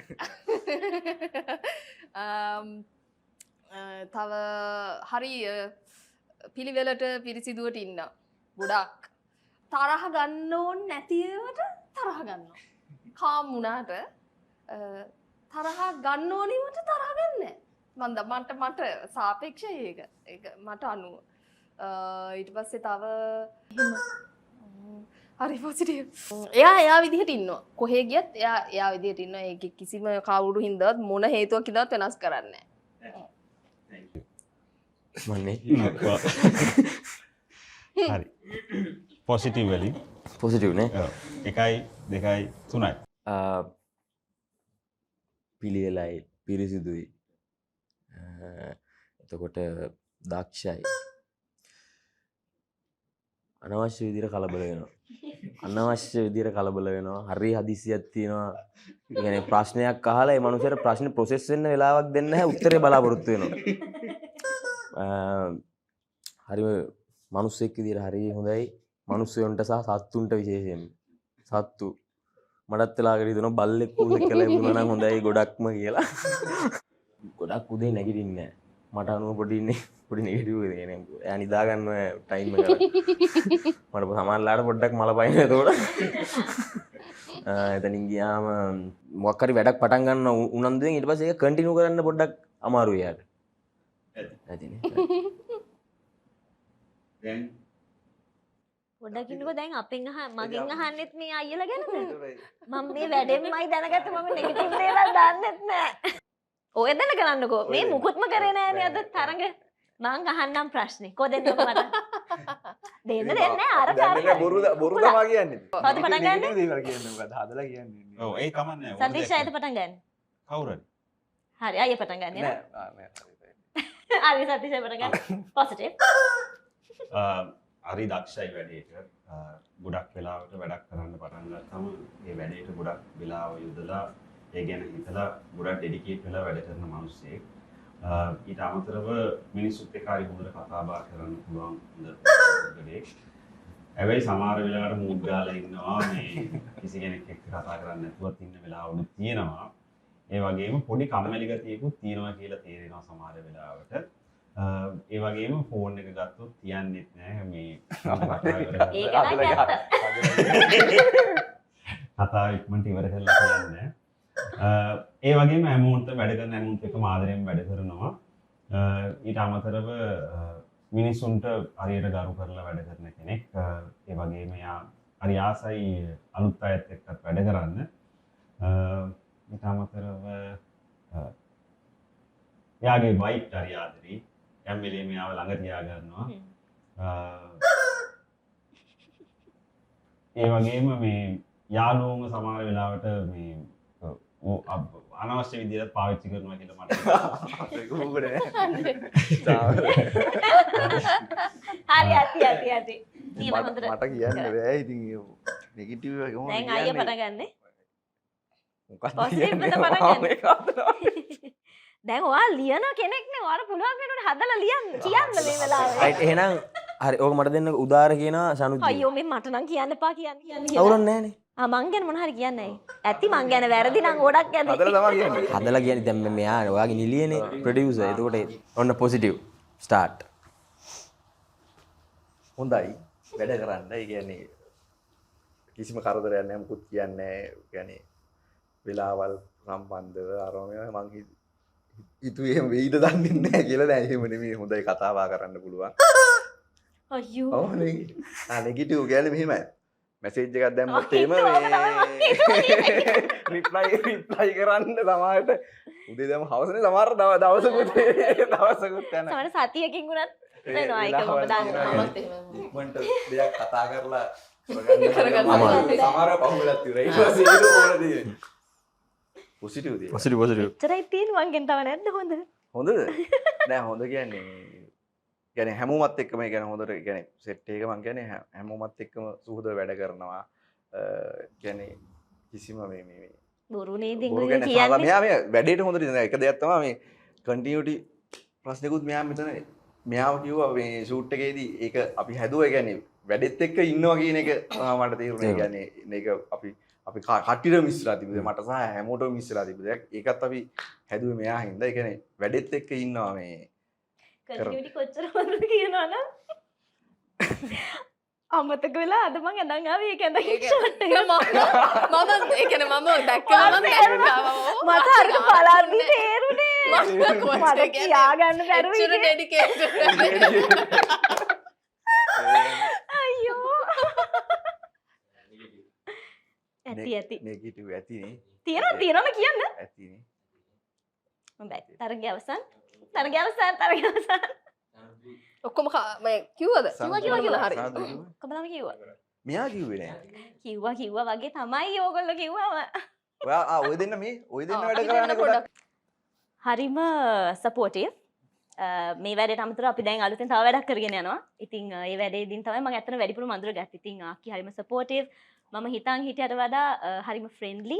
තව හරි පිළිවෙලට පිරිසිදුවට ඉන්න. ගොඩක් තරහ ගන්න ඕන නැතිවට තරහ ගන්නවා. කාම් වුණාට තරහ ගන්න ඕනිවට තරහ ගන්නෑ. මට සාපේක්ෂයි ඒක. ඒක මට අනුව. ඊට පස්සේ තව හරි පොසිටිව්. එයා විදිහට ඉන්නවා. කොහේ ගියත් එයා විදිහට ඉන්නවා. ඒක කිසිම කවුරු හින්දාවත් මොන හේතුවක් හින්දාවත් වෙනස් කරන්නේ මන්නේ හරි පොසිටිව් වලින් පොසිටිව් නේ. 1 2 3යි. පිළිවෙලයි, පිරිසිදුයි. එතකොට දක්ෂයි. අනවශ්‍ය විදිහට කලබල වෙනවා. අනවශ්‍ය විදිහට කලබල වෙනවා. හරි හදිසියක් තියෙනවා. ඒ කියන්නේ ප්‍රශ්නයක් අහලා ඒ මනුස්සයාට ප්‍රශ්නේ ප්‍රොසෙස් වෙන්න වෙලාවක් දෙන්න නැහැ. උත්තරේ බලාපොරොත්තු වෙනවා. හරිම මනුස්සෙක් විදිහට හරි හොඳයි. මනුස්සයන්ට සහ සත්තුන්ට විශේෂයෙන්. සත්තු මටත් වෙලාවකට හිතෙනවා බල්ලෙක් පූසෙක් කියලා ඉන්නවා නම් හොඳයි ගොඩක්ම කියලා. ගොඩක් උදේ නැගිටින්නේ නැහැ. මට අනුව පොඩි නෙගටිව් එක නේ. එයා නිදා ගන්න ටයිම් එක. මට සමහරලාට පොඩ්ඩක් මල පයින් එතකොට. එතනින් ගියාම මොකක් හරි වැඩක් පටන් ගන්න උනන්දුවෙන් ඊට පස්සේ ඒක කන්ටිනියු කරන්න පොඩ්ඩක් අමාරුයි යාට. ඇතිනේ. දැන් පොඩ්ඩක් ඉන්නකෝ දැන් අපෙන් මගෙන් අහන්නෙත් මේ අයියලා ගැනද? මම මේ වැඩෙන්මයි දැනගත්තේ මම නෙගටිව් දේවල් දන්නෙත් නෑ. ඔය දැනගන්නකෝ මේ මුකුත්ම කරේ නෑනේ අද තරඟ. මං අහන්නම් ප්‍රශ්නේ. කොහෙන්ද මට? දෙන්න දෙන්නේ අර බොරු තමා කියන්නේ කවුද පටන් ගන්නේ? දේවල් කියන්නේ මොකද හදලා කියන්නේ ඔව් ඒ කමන්නේ සතීෂ් ආයත පටන් ගන්න. කවුරුද හරි අයිය පටන් ගන්න නේ. නෑ හරි සතීෂ් ආය පටන් ගන්න. පොසිටිව්. හරි දක්ෂයි වැඩේට ගොඩක් වෙලාවට වැඩක් කරන්න පටන් ගත්තම ඒ වැඩේට ගොඩක් වෙලාව යොදලා ඒ ගැන හිතලා ගොඩක් ඩෙඩිකේට් වෙලා වැඩ කරන මිනිස්සෙක්. ඊට අමතරව මිනිස්සුත් එක්ක හරි හොඳට කතා බහ කරන්න පුළුවන් හොඳ කෙනෙක්. හැබැයි සමහර වෙලාවට මූඩ් ගාලා ඉන්නවා මේ කිසි කෙනෙක් එක්ක කතා කරන්න නැතුවත් ඉන්න වෙලාවලුත් තියෙනවා. ඒ වගේම පොඩි කම්මැලි ගතියකුත් තියෙනවා කියලා තේරෙනවා සමහර වෙලාවට. ඒ වගේම ෆෝන් එක ගත්තොත් තියන්නෙත් නෑ මේ කතාව ඉක්මනට ඉවර කරලා තියන්නේ. ඒ වගේම හැමෝන්ට වැඩ කරන හැමෝන්ට එක ආදරෙන් වැඩ කරනවා. ඊට අමතරව මිනිස්සුන්ට හරියට ගරු කරලා වැඩ කරන කෙනෙක්. ඒ වගේම යා හරි ආසයි අලුත් අයත් එක්කත් වැඩ කරන්න. ඊට අමතරව යාගේ වයිෆ් හරි ආදරේ. හැම වෙලේම යාව ළඟ තියා ගන්නවා. ඒ වගේම මේ යාළුවෝම සමහර වෙලාවට මේ අනවශ්‍ය විදිහට පාවිච්චි කරනවා කියලා මට හරි ඇති. මට කියන්න බෑ ඉතින් නෙගටිව් එක කොහොමද දැන් අයිය පටන් ගන්න. මොකක්ද පොසිටිව් කියන්නේ? එක පටන් ගන්න. ගන්න දැන් ඔයා ලියන කෙනෙක්නේ ඔයාට පුළුවන් වෙනකොට හදලා කියන්න මේ වෙලාවේ. රයිට් එහෙනම් හරි ඕක මට දෙන්න උදාර කියනවා සනුත් අයියෝ මේ මට නම් කියන්න එපා කියන්න කියලා. අවුලක් නැහැනේ මං ගැන මොන හරි කියන්නේ ඇති මං ගැන වැරදි නම් ගොඩක් ඇති. හදලා තමයි කියන්නේ. හදලා කියන්නේ දැන් මෙයා ඔයාගේ නිලියනේ ප්‍රොඩියුසර් එතකොට ඔන්න පොසිටිව් ස්ටාර්ට් හොඳයි වැඩ කරන්න. ඒ කියන්නේ කිසිම කරදරයක් නැහැ මුකුත් කියන්නේ නැහැ. කියන්නේ වෙලාවල් සම්බන්ධව අරම මං හිතුවේ එහෙම වෙයිද දන්නේ නැහැ කියලා. දැන් එහෙම නෙමෙයි හොඳයි කතා බහ කරන්න පුළුවන්. අයියෝ. ඔව් නේ. නෙගටිව් කියන්නේ මෙහෙමයි. මැසේජ් එකක් දැම්මොත් එහෙම රිප්ලයි කරන්න සමහරට උදේ දැම්ම හවසනේ සමහර දවසකුත් යනවා. සමහර සතියකින් උනත් වෙනවා ඒක මම දන්නවා. ඉක්මනට දෙයක් කතා කරලා සමහර පහුවෙලක් තියෙනවා. ඊට පස්සේ ඒක ඕනදී පොසිටිව් දේ. පොසිටිව් එච්චරයි තියෙන්නේ මං ගෙන් තව නැද්ද හොඳ? හොඳද? නෑ හොඳ කියන්නේ කියන්නේ හැමෝමත් එක්කම කියන්නේ හොඳට කියන්නේ සෙට් එක මං කියන්නේ හැමෝමත් එක්කම සුහුදව වැඩ කරනවා. කියන්නේ කිසිම මේ බොරුනේ බොරු දින්ගුනේ කියන්නේ කියන්නේ. මෙයා මේ වැඩේට හොඳට ඉඳලා එක දෙයක් තමයි මේ කන්ටිනියුටි ප්‍රශ්නකුත් මෙයා මෙතන මෙයාව කිව්වා මේ ෂූට් එකේදී ඒක අපි හැදුවා කියන්නේ වැඩෙත් එක්ක ඉන්නවා කියන එක මට තේරුණා. කියන්නේ මේක අපි කට්ටියට මිස්ලා තිබුණේ මට සහ හැමෝටම මිස්ලා තිබුණේ. ඒකත් අපි හැදුවේ මෙයා හින්දා. ඒ කියන්නේ වැඩෙත් එක්ක ඉන්නවා මේ කන්ටිනියුටි කොච්චර හොඳද කියනවනම් අමතක වෙලා අද මං ඇඳන් ආවේ ඒක ඇඳන් ෂොට් එක මම ඒ කියන්නේ මම දැක්කම නම් දැක්කා. මට අරක බලද්දි තේරුනේ මට කියාගන්න බැරුව ඉතින් ඩෙඩිකේටඩ්. අයියෝ ඇති නෙගටිව් ඇතිනේ. තියෙනවද කියන්න ඇතිනේ. හොඳයි තරගය අවසන් ඔක්කොම මේ කිව්වද? කිව්වා. හරි. කබලම කිව්වා මෙයා කිව්වේ නෑ. කිව්වා වගේ තමයි ඕගොල්ලෝ කිව්වම ඔයා ඔය දෙන්න වැඩ කරන්නේ ගොඩක්. හරිම සපෝටිව්. මේ වැඩේට අමතරව අපි දැන් අලුතෙන් තව වැඩක් කරගෙන යනවා. ඉතින් ඒ වැඩේදීන් තමයි මම ඇත්තට වැඩිපුර මඳුර ගත්තේ. ඉතින් ආකි හරිම සපෝටිව්. මම හිතන් හිටියට වඩා හරිම ෆ්‍රෙන්ඩ්ලි.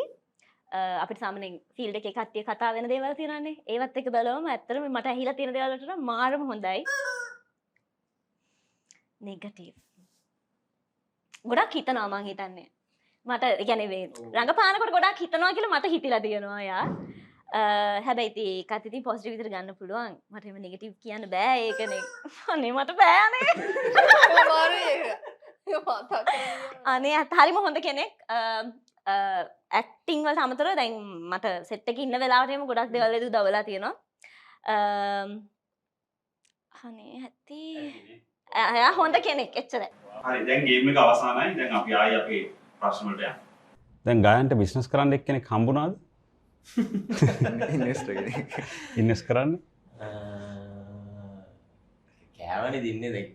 අපිට සාමාන්‍යයෙන් ෆීල්ඩ් එකේ කට්ටිය කතා වෙන දේවල් තියෙනවානේ. ඒවත් එක බලවම ඇත්තටම මට ඇහිලා තියෙන දේවල් වලට මාරම හොඳයි. නෙගටිව්. ගොඩක් හිතනවා මං හිතන්නේ. මට ඒ කියන්නේ මේ රංගපානකොට ගොඩක් හිතනවා කියලා මට හිතිලා තියෙනවා යා. හැබැයි ඉතින් ඒකත් ඉතින් පොසිටිව් විදිහට ගන්න පුළුවන්. මට එහෙම නෙගටිව් කියන්න බෑ ඒකනේ. අනේ මට බෑනේ. අනේ හරිම හොඳ කෙනෙක්. ඇක්ටිං වලට අමතරව දැන් මට සෙට් එකේ ඉන්න වෙලාවට එම ගොඩක් දේවල් දවලා තියෙනවා. අනේ ඇති. එයා හොඳ කෙනෙක් එච්චරයි. හරි දැන් ගේම් එක අවසానයි. දැන් අපි ආයි අපේ ප්‍රශ්න වලට යමු. දැන් ගායන්ට බිස්නස් කරන්න එක්කෙනෙක් හම්බුණාද? ඉන්වෙස්ටර් කෙනෙක්. ඉන්වෙස්ට් කරන්න? කෑවනේ දින්නේ දැන්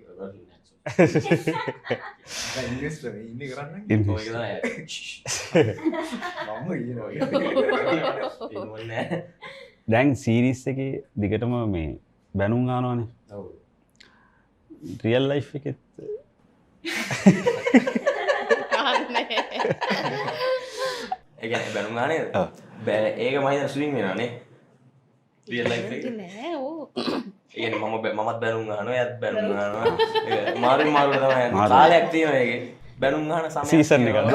ඉන්වෙස්ටර් ඉන්නේ කරන්නේ ඔය තමයි. මම කියනවා දැන් සීරීස් එකේ දිගටම මේ බැනුම් ගන්නවානේ. ඔව්. රියල් ලයිෆ් එකෙත් ඒ කියන්නේ බැනුම් ගානේ. ඒක මම හිතන ස්විං වෙනානේ. රියල් ලයිෆ් එකේ. නෑ ඕ ඒ කියන්නේ මමත් බැනුම් ගන්නවා, එයාත් බැනුම් ගන්නවා. ඒක මාරු තමයි. කාලයක් තියෙනවා ඒකේ. බැනුම් ගන්න සමයක්. සීසන් එකක්. මම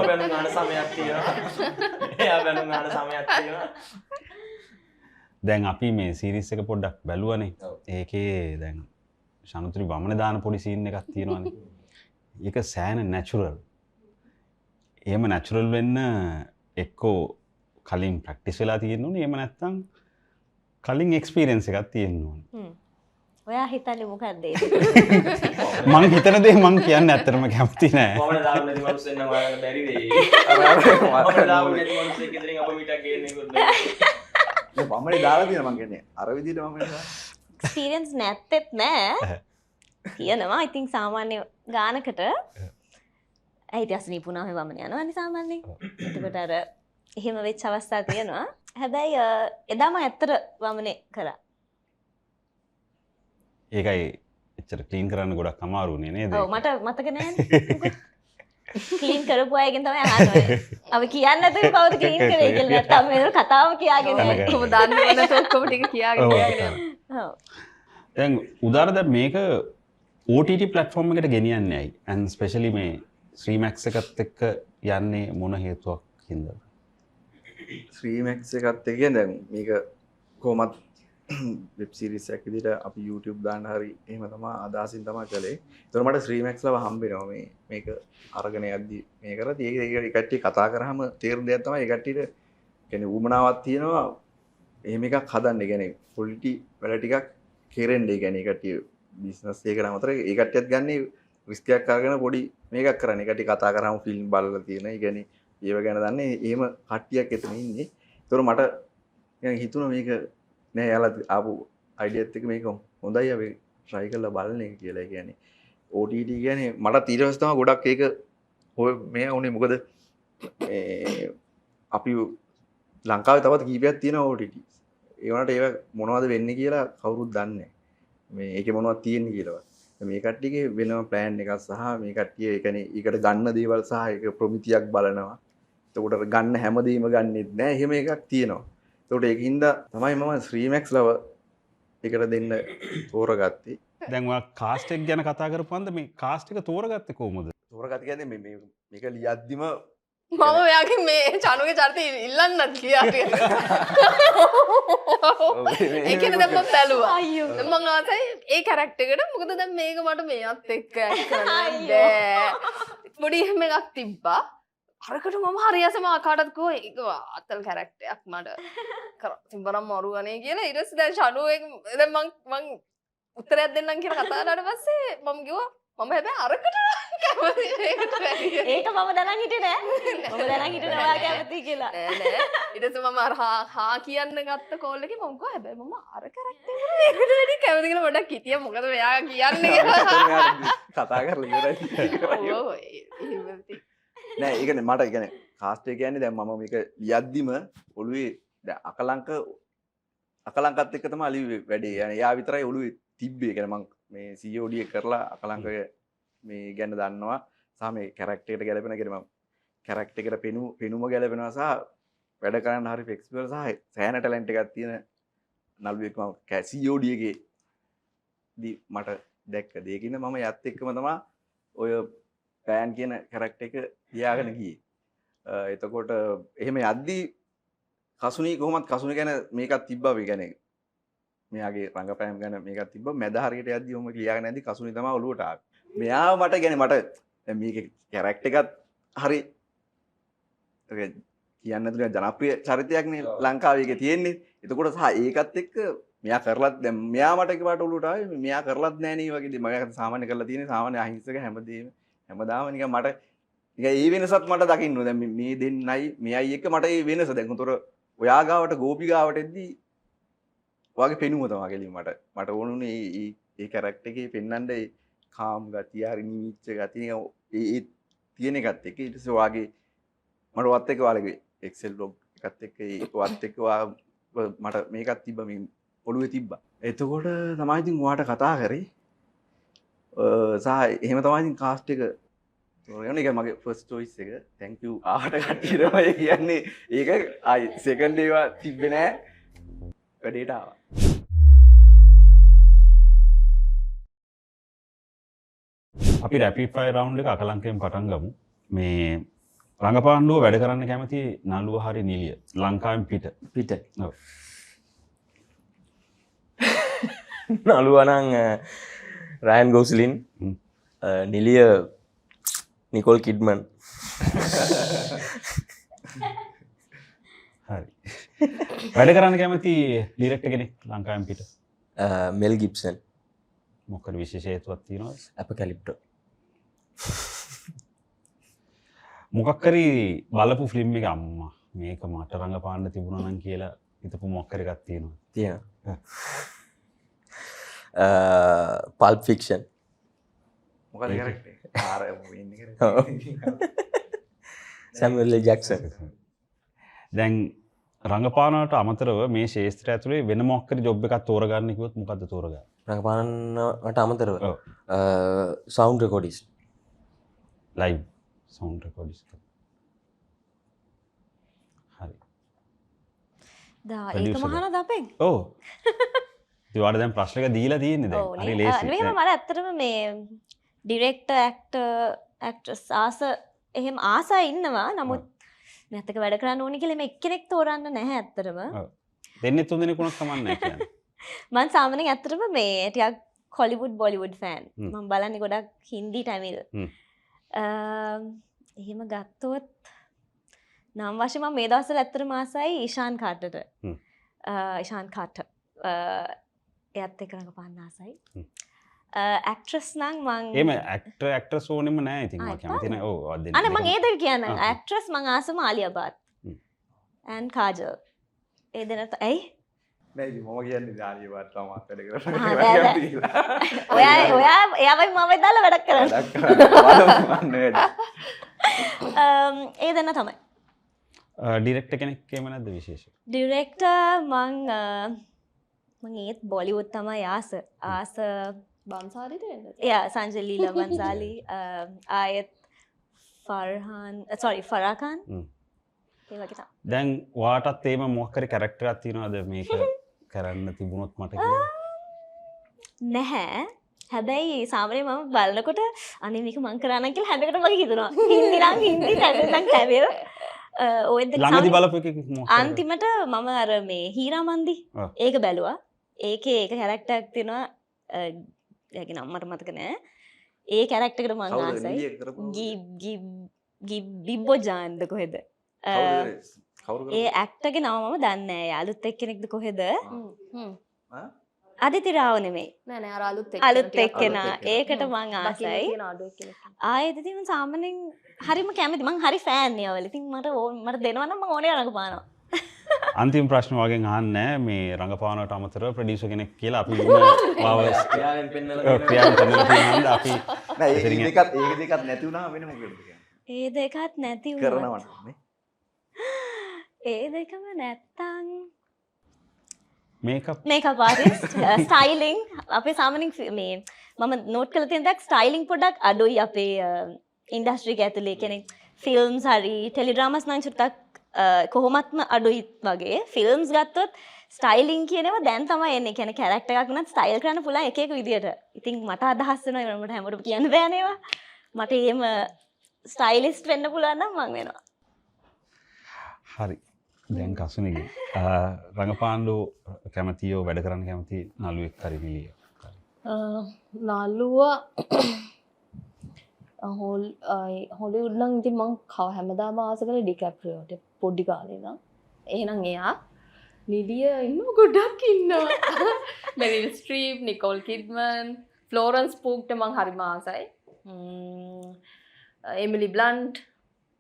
බැනුම් ගන්න සමයක් තියෙනවා. එයා බැනුම් ගන්න සමයක් තියෙනවා. දැන් අපි මේ සීරීස් එක පොඩ්ඩක් බැලුවනේ. ඔව්. ඒකේ දැන් ශනුත්‍රි වමන දාන පොඩි සීන් එකක් තියෙනවානේ. ඒක සෑහෙන නැචරල්. එහෙම නැචරල් වෙන්න එක්කෝ කලින් ප්‍රැක්ටිස් වෙලා තියෙන්න ඕනේ. එහෙම නැත්නම් කලින් එක්ස්පීරියන්ස් එකක් තියෙන්න ඕනේ. ඔයා හිතන්නේ මොකක්ද ඒක? මං හිතන දේ මං කියන්න ඇත්තටම කැමති නෑ. මම දාන්න නැති මිනිස්සු එන්න හොයාගන්න බැරි වෙයි. මම දාන්න නැති මිනිස්සු ගෙදරින් අප මිටක් ගේන්නේ කොහොමද? මමනේ දාලා තියෙනවා මං කියන්නේ අර විදිහට මම එක්ස්පීරියන්ස් නැත්තෙත් නෑ. තියෙනවා. ඉතින් සාමාන්‍ය ගානකට ඉතිහාස නිපුණාම වමන යනවානේ සාමාන්‍යයෙන්. එතකොට අර එහෙම වෙච්ච අවස්ථා තියෙනවා. හැබැයි එදාම ඇත්තට වමනේ කරා. ඒකයි එච්චර ක්ලීන් කරන්න ගොඩක් අමාරුනේ නේද? ඔව් මට මතක නෑනේ. ක්ලීන් කරපු අයගෙන් තමයි අහන්නේ. අපි කියන්නේ නැතුව කවුද ක්ලීන් කරේ කියලා නැත්තම් මේ කතාවම කියාගෙන යන්නේ. ඔබ දන්නේ නැත ඔක්කොම ටික කියාගෙන යනවා. ඔව්. දැන් උදාහරණ දැන් මේක OTT platform එකට ගෙනියන්නේ ඇයි? and especially මේ Streamax එකත් එක්ක යන්නේ මොන හේතුවක් හින්දාද? ශ්‍රීමැක්ස් එකත් එක දැන් මේක කොහොමත් වෙබ් සීරීස් එකක් විදිහට අපි YouTube දාන්න හරි එහෙම තමයි අදහසින් තමයි කළේ. ඒතර මට ශ්‍රීමැක්ස් ලව හම්බෙනවා මේක අරගෙන යද්දි මේ කරත් ඒක කට්ටිය කතා කරාම තේරුම් දෙයක් තමයි ඒ කට්ටියට කියන්නේ උමනාවක් තියෙනවා එහෙම එකක් හදන්න. ඒ කියන්නේ ක්වොලිටි වල ටිකක් කෙරෙන්න. ඒ කියන්නේ ඒ කට්ටිය බිස්නස් එකකට අමතරව ඒ කට්ටියත් ගන්නේ රිස්ක් එකක් අරගෙන පොඩි මේකක් කරන්නේ. ඒ කට්ටිය කතා කරාම ෆිල්ම් බලලා තියෙන. ඒ කියන්නේ ඒව ගැන දන්නේ එහෙම කට්ටියක් එතන ඉන්නේ. ඒතර මට හිතුණා මේක නෑ යාලා ආපු අයිඩියත් එක මේක හොඳයි අපි try කරලා බලන්න එක කියලා. ඒ කියන්නේ OTT කියන්නේ මට ඊට පස්සේ තමයි ගොඩක් ඒක ඔය මේ උනේ මොකද අපි ලංකාවේ තවත් කීපයක් තියෙනවා OTT. ඒ වුණාට ඒව මොනවද වෙන්නේ කියලා කවුරුත් දන්නේ නැහැ. මේ ඒකේ මොනවද තියෙන්නේ කියලා. මේ කට්ටියගේ වෙනම ප්ලෑන් එකක් සහ මේ කට්ටිය ඒ කියන්නේ ඒකට ගන්න දේවල් සහ ඒක ප්‍රමිතියක් බලනවා. එතකොට ගන්න හැමදේම ගන්නෙත් නෑ. එහෙම එකක් තියෙනවා. ඒකට ඒකින්ද තමයි මම Streamax ලව එකට දෙන්න තෝරගත්තේ. දැන් ඔයා කාස්ට් එක ගැන කතා කරපුවන්ද මේ කාස්ට් එක තෝරගත්තේ කොහොමද? තෝරගත්තේ කියන්නේ මේක ලියද්දිම මම ඔයාගේ මේ චනුගේ චරිතය ඉල්ලන්නත් කියාට ඒ කියන්නේ දැන් මම බැලුවා අයියෝ. මම ආසයි ඒ කැරක්ටර් එකට මොකද දැන් මේක මට මෙයත් එක්ක ඇඩ් කරන්න බෑ පොඩි එහෙම එකක් තිබ්බා අරකට මම හරියසම ආකාටත් කෝ ඒක අතල් කැරක්ටරයක් මට තිබ්බනම් මරු ගනේ කියලා ඊට පස්සේ දැන් චනු එක දැන් මං උත්තරයක් දෙන්නම් කියලා කතා කරලා පස්සේ මම කිව්වා මම හැබැයි අරකට කැමති ඒකට වැඩි ඒක මම දැනන් හිටියේ නෑ. මම දැනන් හිටියේ නෑ කැමති කියලා. නෑ ඊට පස්සේ මම අර හා කියන්න ගත්ත කෝල් එකේ මම කිව්වා හැබැයි මම අර කැරක්ටර් එකට වැඩි කැමති කියලා පොඩ්ඩක් හිතියා මොකද මෙයා කියන්නේ කියලා කතා කරලා ඉවරයි. ඔව් එහෙම නෑ ඒ කියන්නේ මට කියන්නේ කාස්ට් එක කියන්නේ දැන් මම මේක ලියද්දිම ඔළුවේ දැන් අකලංකත් එක්ක තමයි අලි වැඩේ. يعني එයා විතරයි ඔළුවේ තිබ්බේ. يعني මම මේ COD එක කරලා අකලංකය මේ ගැන දන්නවා සහ මේ කැරක්ටර් එකට ගැලපෙන කියන්නේ මම කැරක්ටර් එකට පෙනුම ගැලපෙනවා සහ වැඩ කරන්න හරි ෆ්ලෙක්සිබල් සහ සෑහෙන ටැලන්ට් එකක් තියෙන නළුවෙක් මම COD එකේ දී මට දැක්ක දෙයකින්ද මම යත් එක්කම තමයි ඔය පෑන් කියන කැරක්ටර් එක තියාගෙන ගියේ. එතකොට එහෙම යද්දී කසුනි කොහොමත් කසුනි ගැන මේකක් තිබ්බා. ඒ කියන්නේ මෙයාගේ රංගපෑම් ගැන මේකක් තිබ්බා. මැද හරියට යද්දී ඔහොම ලියාගෙන යද්දී කසුනි තමයි ඔළුවට ආවේ. මෙයාව මට කියන්නේ මට දැන් මේකේ කැරක්ටර් එකත් හරි කියන්න නැතුව ජනප්‍රිය චරිතයක් නේ ලංකාවේ එකේ තියෙන්නේ. එතකොට සහ ඒකත් එක්ක මෙයා කරලත් දැන් මෙයා මට එකපාරට ඔළුවට ආවේ මෙයා කරලත් නැහැ නේ වගේ දේ. මම සාමාන්‍ය කරලා තියෙන්නේ සාමාන්‍ය අහිංසක හැමදාම නිකන් මට නිකන් ඒ වෙනසත් මට දකින්න ඕන. දැන් මේ දෙන්නයි මෙයයි එක මට ඒ වෙනස දැන් උතර ඔයා ගාවට ගෝපි ගාවට එද්දී ඔයාගේ පෙනුම තමයි කෙලින් මට ඕනුනේ ඒ කැරක්ටර් එකේ පෙන්වන්න කාම් ගතිය හරි නිවිච්ච ගතිය ඒ තියෙන එකත් එක්ක ඊට පස්සේ වාගේ මට වත් එක්ක වාලගේ එක්සෙල් බ්ලොග් එකත් එක්ක ඒ වත් එක්ක මට මේකත් තිබ්බ මේ ඔළුවේ තිබ්බා. එතකොට තමයි ඉතින් ඔයාට කතා කරේ. සහ එහෙම තමයි ඉතින් කාස්ට් එක තෝරගෙන ඒක මගේ ෆස්ට් චොයිස් එක. thank you ආවට කට්ටියට මම කියන්නේ ඒක ආයි සෙකන්ඩ් ඒවා තිබ්බේ නෑ. වැඩේට ආවා. අපි රැපිඩ් ෆයර් රවුන්ඩ් එක අකලංකයෙන් පටන් ගමු. මේ රංගපාණ්ඩුව වැඩ කරන්න කැමති නළුව හරි නිලිය ලංකාවෙන් පිට. ඔව්. නළුවනං රයන් ගෝස්ලින් නිලිය නිකොල් කිඩ්මන්. හරි. වැඩ කරන්න කැමති ඩිරෙක්ටර් කෙනෙක් ලංකාවෙන් පිට. මෙල් ගිබ්සන්. මොකද විශේෂ හේතුවක් තියෙනවද? අපකැලිප්ටෝ. මොකක් හරි බලපු ෆිල්ම් එක අම්මා මේක මට රංගපාන්න තිබුණා නම් කියලා හිතපු මොකක් හරි එකක් තියෙනවා. තියෙනවා. Pulp fiction. මොකද කැරක්ටර් ආර වෙන්නේ කරේ. Samuel L Jackson. දැන් රංගපානට අමතරව මේ ශේෂ්ත්‍රය ඇතුලේ වෙන මොකක් හරි ජොබ් එකක් තෝරගන්න කිව්වොත් මොකද්ද තෝරගන්නේ? රංගපානට අමතරව ඔව්. Sound recordist. Live sound recordist. හරි. ඒක මහනද අපෙන්? ඔව්. ඉතින් ඔයාලට දැන් ප්‍රශ්න එක දීලා තියෙන්නේ දැන්. හරි ලේසි. නෙවෙයි මම ඇත්තටම මේ ඩිරෙක්ටර් ඇක්ටර්ස් ආස එහෙම ආසා ඉන්නවා. නමුත් මැත්තක වැඩ කරන්න ඕනි කියලා මේ එක්කෙනෙක් තෝරන්න නැහැ ඇත්තටම. ඔව්. දෙන්නේ තුන් දෙනෙකුණක් කමන්නේ නැහැ කියන්නේ. මම සාමාන්‍යයෙන් ඇත්තටම මේ ටිකක් කොලිවුඩ් බොලිවුඩ් ෆෑන්. මම බලන්නේ ගොඩක් හින්දි ටැමිල්. එහෙම ගත්තොත් නම් වශයෙන් මම මේ දවස්වල ඇත්තටම ආසයි ඊෂාන් කාටට. ඊෂාන් කාට. එයත් එක්ක රඟපාන්න ආසයි. ඇක්ට්‍රස් නම් මං එහෙම ඇක්ටර්ස් ඕනෙම නැහැ ඉතින් මම කැමති නැහැ. ඔව් ඔය දෙන්න. අනේ මං ඒ දෙක කියන්නම්. ඇක්ට්‍රස් මං ආසම ආලියා බාත්. and කාජල්. ඒ දෙන්නත් ඇයි? නෑ ඉතින් මම කියන්නේ ආලියා බාත් තමයි වැඩ කරන්නේ. ඔයා එයාවයි මමයි දාලා වැඩක් කරන්නේ. ඒ දෙන්න තමයි. ඩිරෙක්ටර් කෙනෙක් එහෙම නැද්ද විශේෂ? ඩිරෙක්ටර් මං ඒත් බොලිවුඩ් තමයි ආස බන්සාරිට එන්න. යා සංජය ලීලා බන්සාලි ආයත් ෆරාකාන් ඒ වගේ තමයි. දැන් ඔයාටත් එහෙම මොකක් හරි කැරක්ටර් එකක් තියෙනවද මේක කරන්න තිබුණොත් මට කියලා? නැහැ. හැබැයි සාමාන්‍යයෙන් මම බලනකොට අනේ මේක මං කරා නම් කියලා හැදකට මගේ හිතෙනවා. හින්දි නැත්නම් කැවෙර. ඔය දෙක ළඟදී බලපු එකක් මොකක්ද? අන්තිමට මම අර මේ හීරාමන්දි ඒක බැලුවා. ඒකේ ඒක කැරක්ටර් එකක් තියෙනවා. ඒකේ නම මට මතක නෑ. ඒ කැරක්ටර් එකට මං ආසයි. ගිබ්බෝ ජාන්ද කොහෙද? ඒ ඇක්ටර්ගේ නම මම දන්නේ නෑ. අලුත් එක්කෙනෙක්ද කොහෙද? අදිති රාව නෙමෙයි. නෑ නෑ අර අලුත් එක්කෙනා. ඒකට මං ආසයි. ආයෙත් ඉතින් මම සාමාන්‍යයෙන් හරිම කැමති. මං හරි ෆෑන් ඒවල. ඉතින් මට දෙනවා නම් මං ඕනේ රඟපානවා. අන්තිම ප්‍රශ්න වගේ අහන්නේ මේ රංගපානට අමතරව ප්‍රොඩියුසර් කෙනෙක් කියලා අපි ක්‍රියාවෙන් පෙන්නලා තියෙනවා අපි නෑ ඒක දෙකත් නැති වුණා වෙන මොකද කියන්නේ? ඒ දෙකත් නැති කරනවා නේ. ඒ දෙකම නැත්තම් මේකප් ආටිස්ට් ස්ටයිලිං අපේ සාමාන්‍යයෙන් මේ මම නෝට් කරලා තියෙන දක් ස්ටයිලිං පොඩ්ඩක් අඩුයි අපේ ඉන්ඩස්ට්‍රි එක ඇතුලේ. කියන්නේ ෆිල්ම්ස් හරි ටෙලිඩ්‍රාමාස් නම් චුට්ටක් කොහොමත්ම අඩුයි වගේ. ෆිල්ම්ස් ගත්තොත් ස්ටයිලිං කියනවා දැන් තමයි එන්නේ. කියන්නේ කැරක්ටර් එකක් වුණත් ස්ටයිල් කරන්න පුළුවන් එක එක විදියට. ඉතින් මට අදහස් වෙනවා මට හැමෝටම කියන්න බෑ නේවා. මට එහෙම ස්ටයිලිස්ට් වෙන්න පුළුවන් නම් මං වෙනවා. හරි. දැන් කසුනිගේ රංගපාණ්ඩු කැමතියෝ වැඩ කරන්න කැමති නළුවෙක් හරි නිලිය. නළුවා හොලිවුඩ් නම් ඉතින් මං හැමදාම ආස කරේ ඩිකැප්‍රියෝට පොඩි කාලේ නම්. එහෙනම් එයා නිලිය ඉන්න ගොඩක් ඉන්නවා. මෙරිල් ස්ට්‍රීප්, නිකෝල් කිඩ්මන්, ෆ්ලෝරන්ස් පූක්ට මං හරිම ආසයි. එමිලි බ්ලන්ට්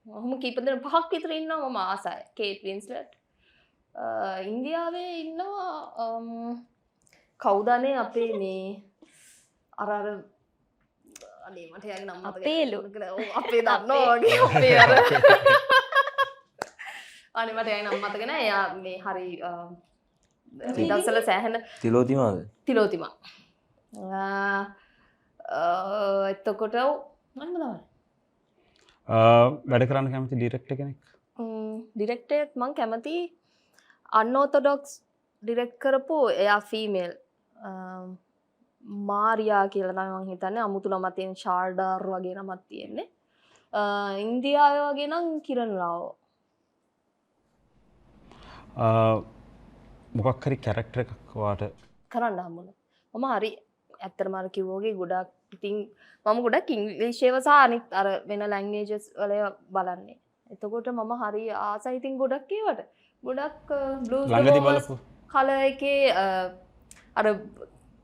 ඔහොම කීප දෙනෙක් පහක් විතර ඉන්නවා මම ආසයි. කේට් වින්ස්ලට්. ඉන්දියාවේ ඉන්නවා කවුද අපේ මේ අර අනේ මට යාගේ නම මතක අපේලු. අපේ දන්නවා වගේ අපේ අර අනේ මට යාගේ නම මතක නෑ එයා මේ හරි දවසල සෑහෙන තිලෝතිමාද තිලෝතිමා එතකොට මම තමයි වැඩ කරන්න කැමති ඩිරෙක්ටර් කෙනෙක් ඩිරෙක්ටර් මං කැමති අන්օර්තොඩොක්ස් ඩිරෙක්ට් කරපු එයා ෆීමේල් මාරියා කියලා තමයි මං හිතන්නේ අමුතු නමක් තියෙන ෂාල්ඩාර් වගේ නමක් තියෙන්නේ ඉන්දියාවේ වගේ නම් කිරන් රාව මොකක් හරි කැරක්ටර් එකක් වාට කරන්න හම්බුණා මම හරි ඇත්තටම අර කිව්වෝගේ ගොඩක් ඉතින් මම ගොඩක් ඉංග්‍රීසි ඒවා සහ අනිත් අර වෙන ලැන්ග්වේජස් වල බලන්නේ එතකොට මම හරි ආසයි ඉතින් ගොඩක් ඒවට ගොඩක් බ්ලූස් ළඟදී බලපු කලර් එකේ අර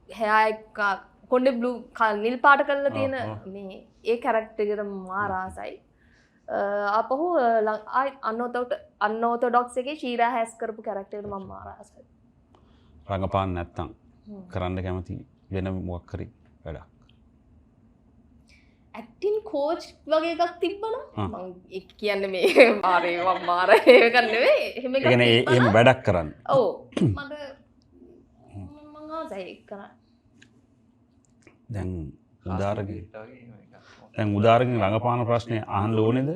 hair එක කොණ්ඩේ බ්ලූ නිල් පාට කරලා තියෙන මේ ඒ කැරක්ටර් එකට මාර ආසයි අපහු අන්օර්තොඩොක්ස් එකේ ශීරා හැස් කරපු කැරක්ටර් එකට මම මාර ආසයි රඟපාන්න නැත්තම් කරන්න කැමති වෙන මොකක් හරි වැඩක් ඇක්ටින් කෝච් වගේ එකක් තිබ්බනම් මම ඒක කියන්නේ මේ මාරේ මම මාර ඒක නෙවෙයි එහෙම එකක් කියන්නේ එහෙම වැඩක් කරන්න ඔව් මට මම ආසයි ඒක කරන්න දැන් උදාරකින් රඟපාන ප්‍රශ්නය අහන්න ඕනේද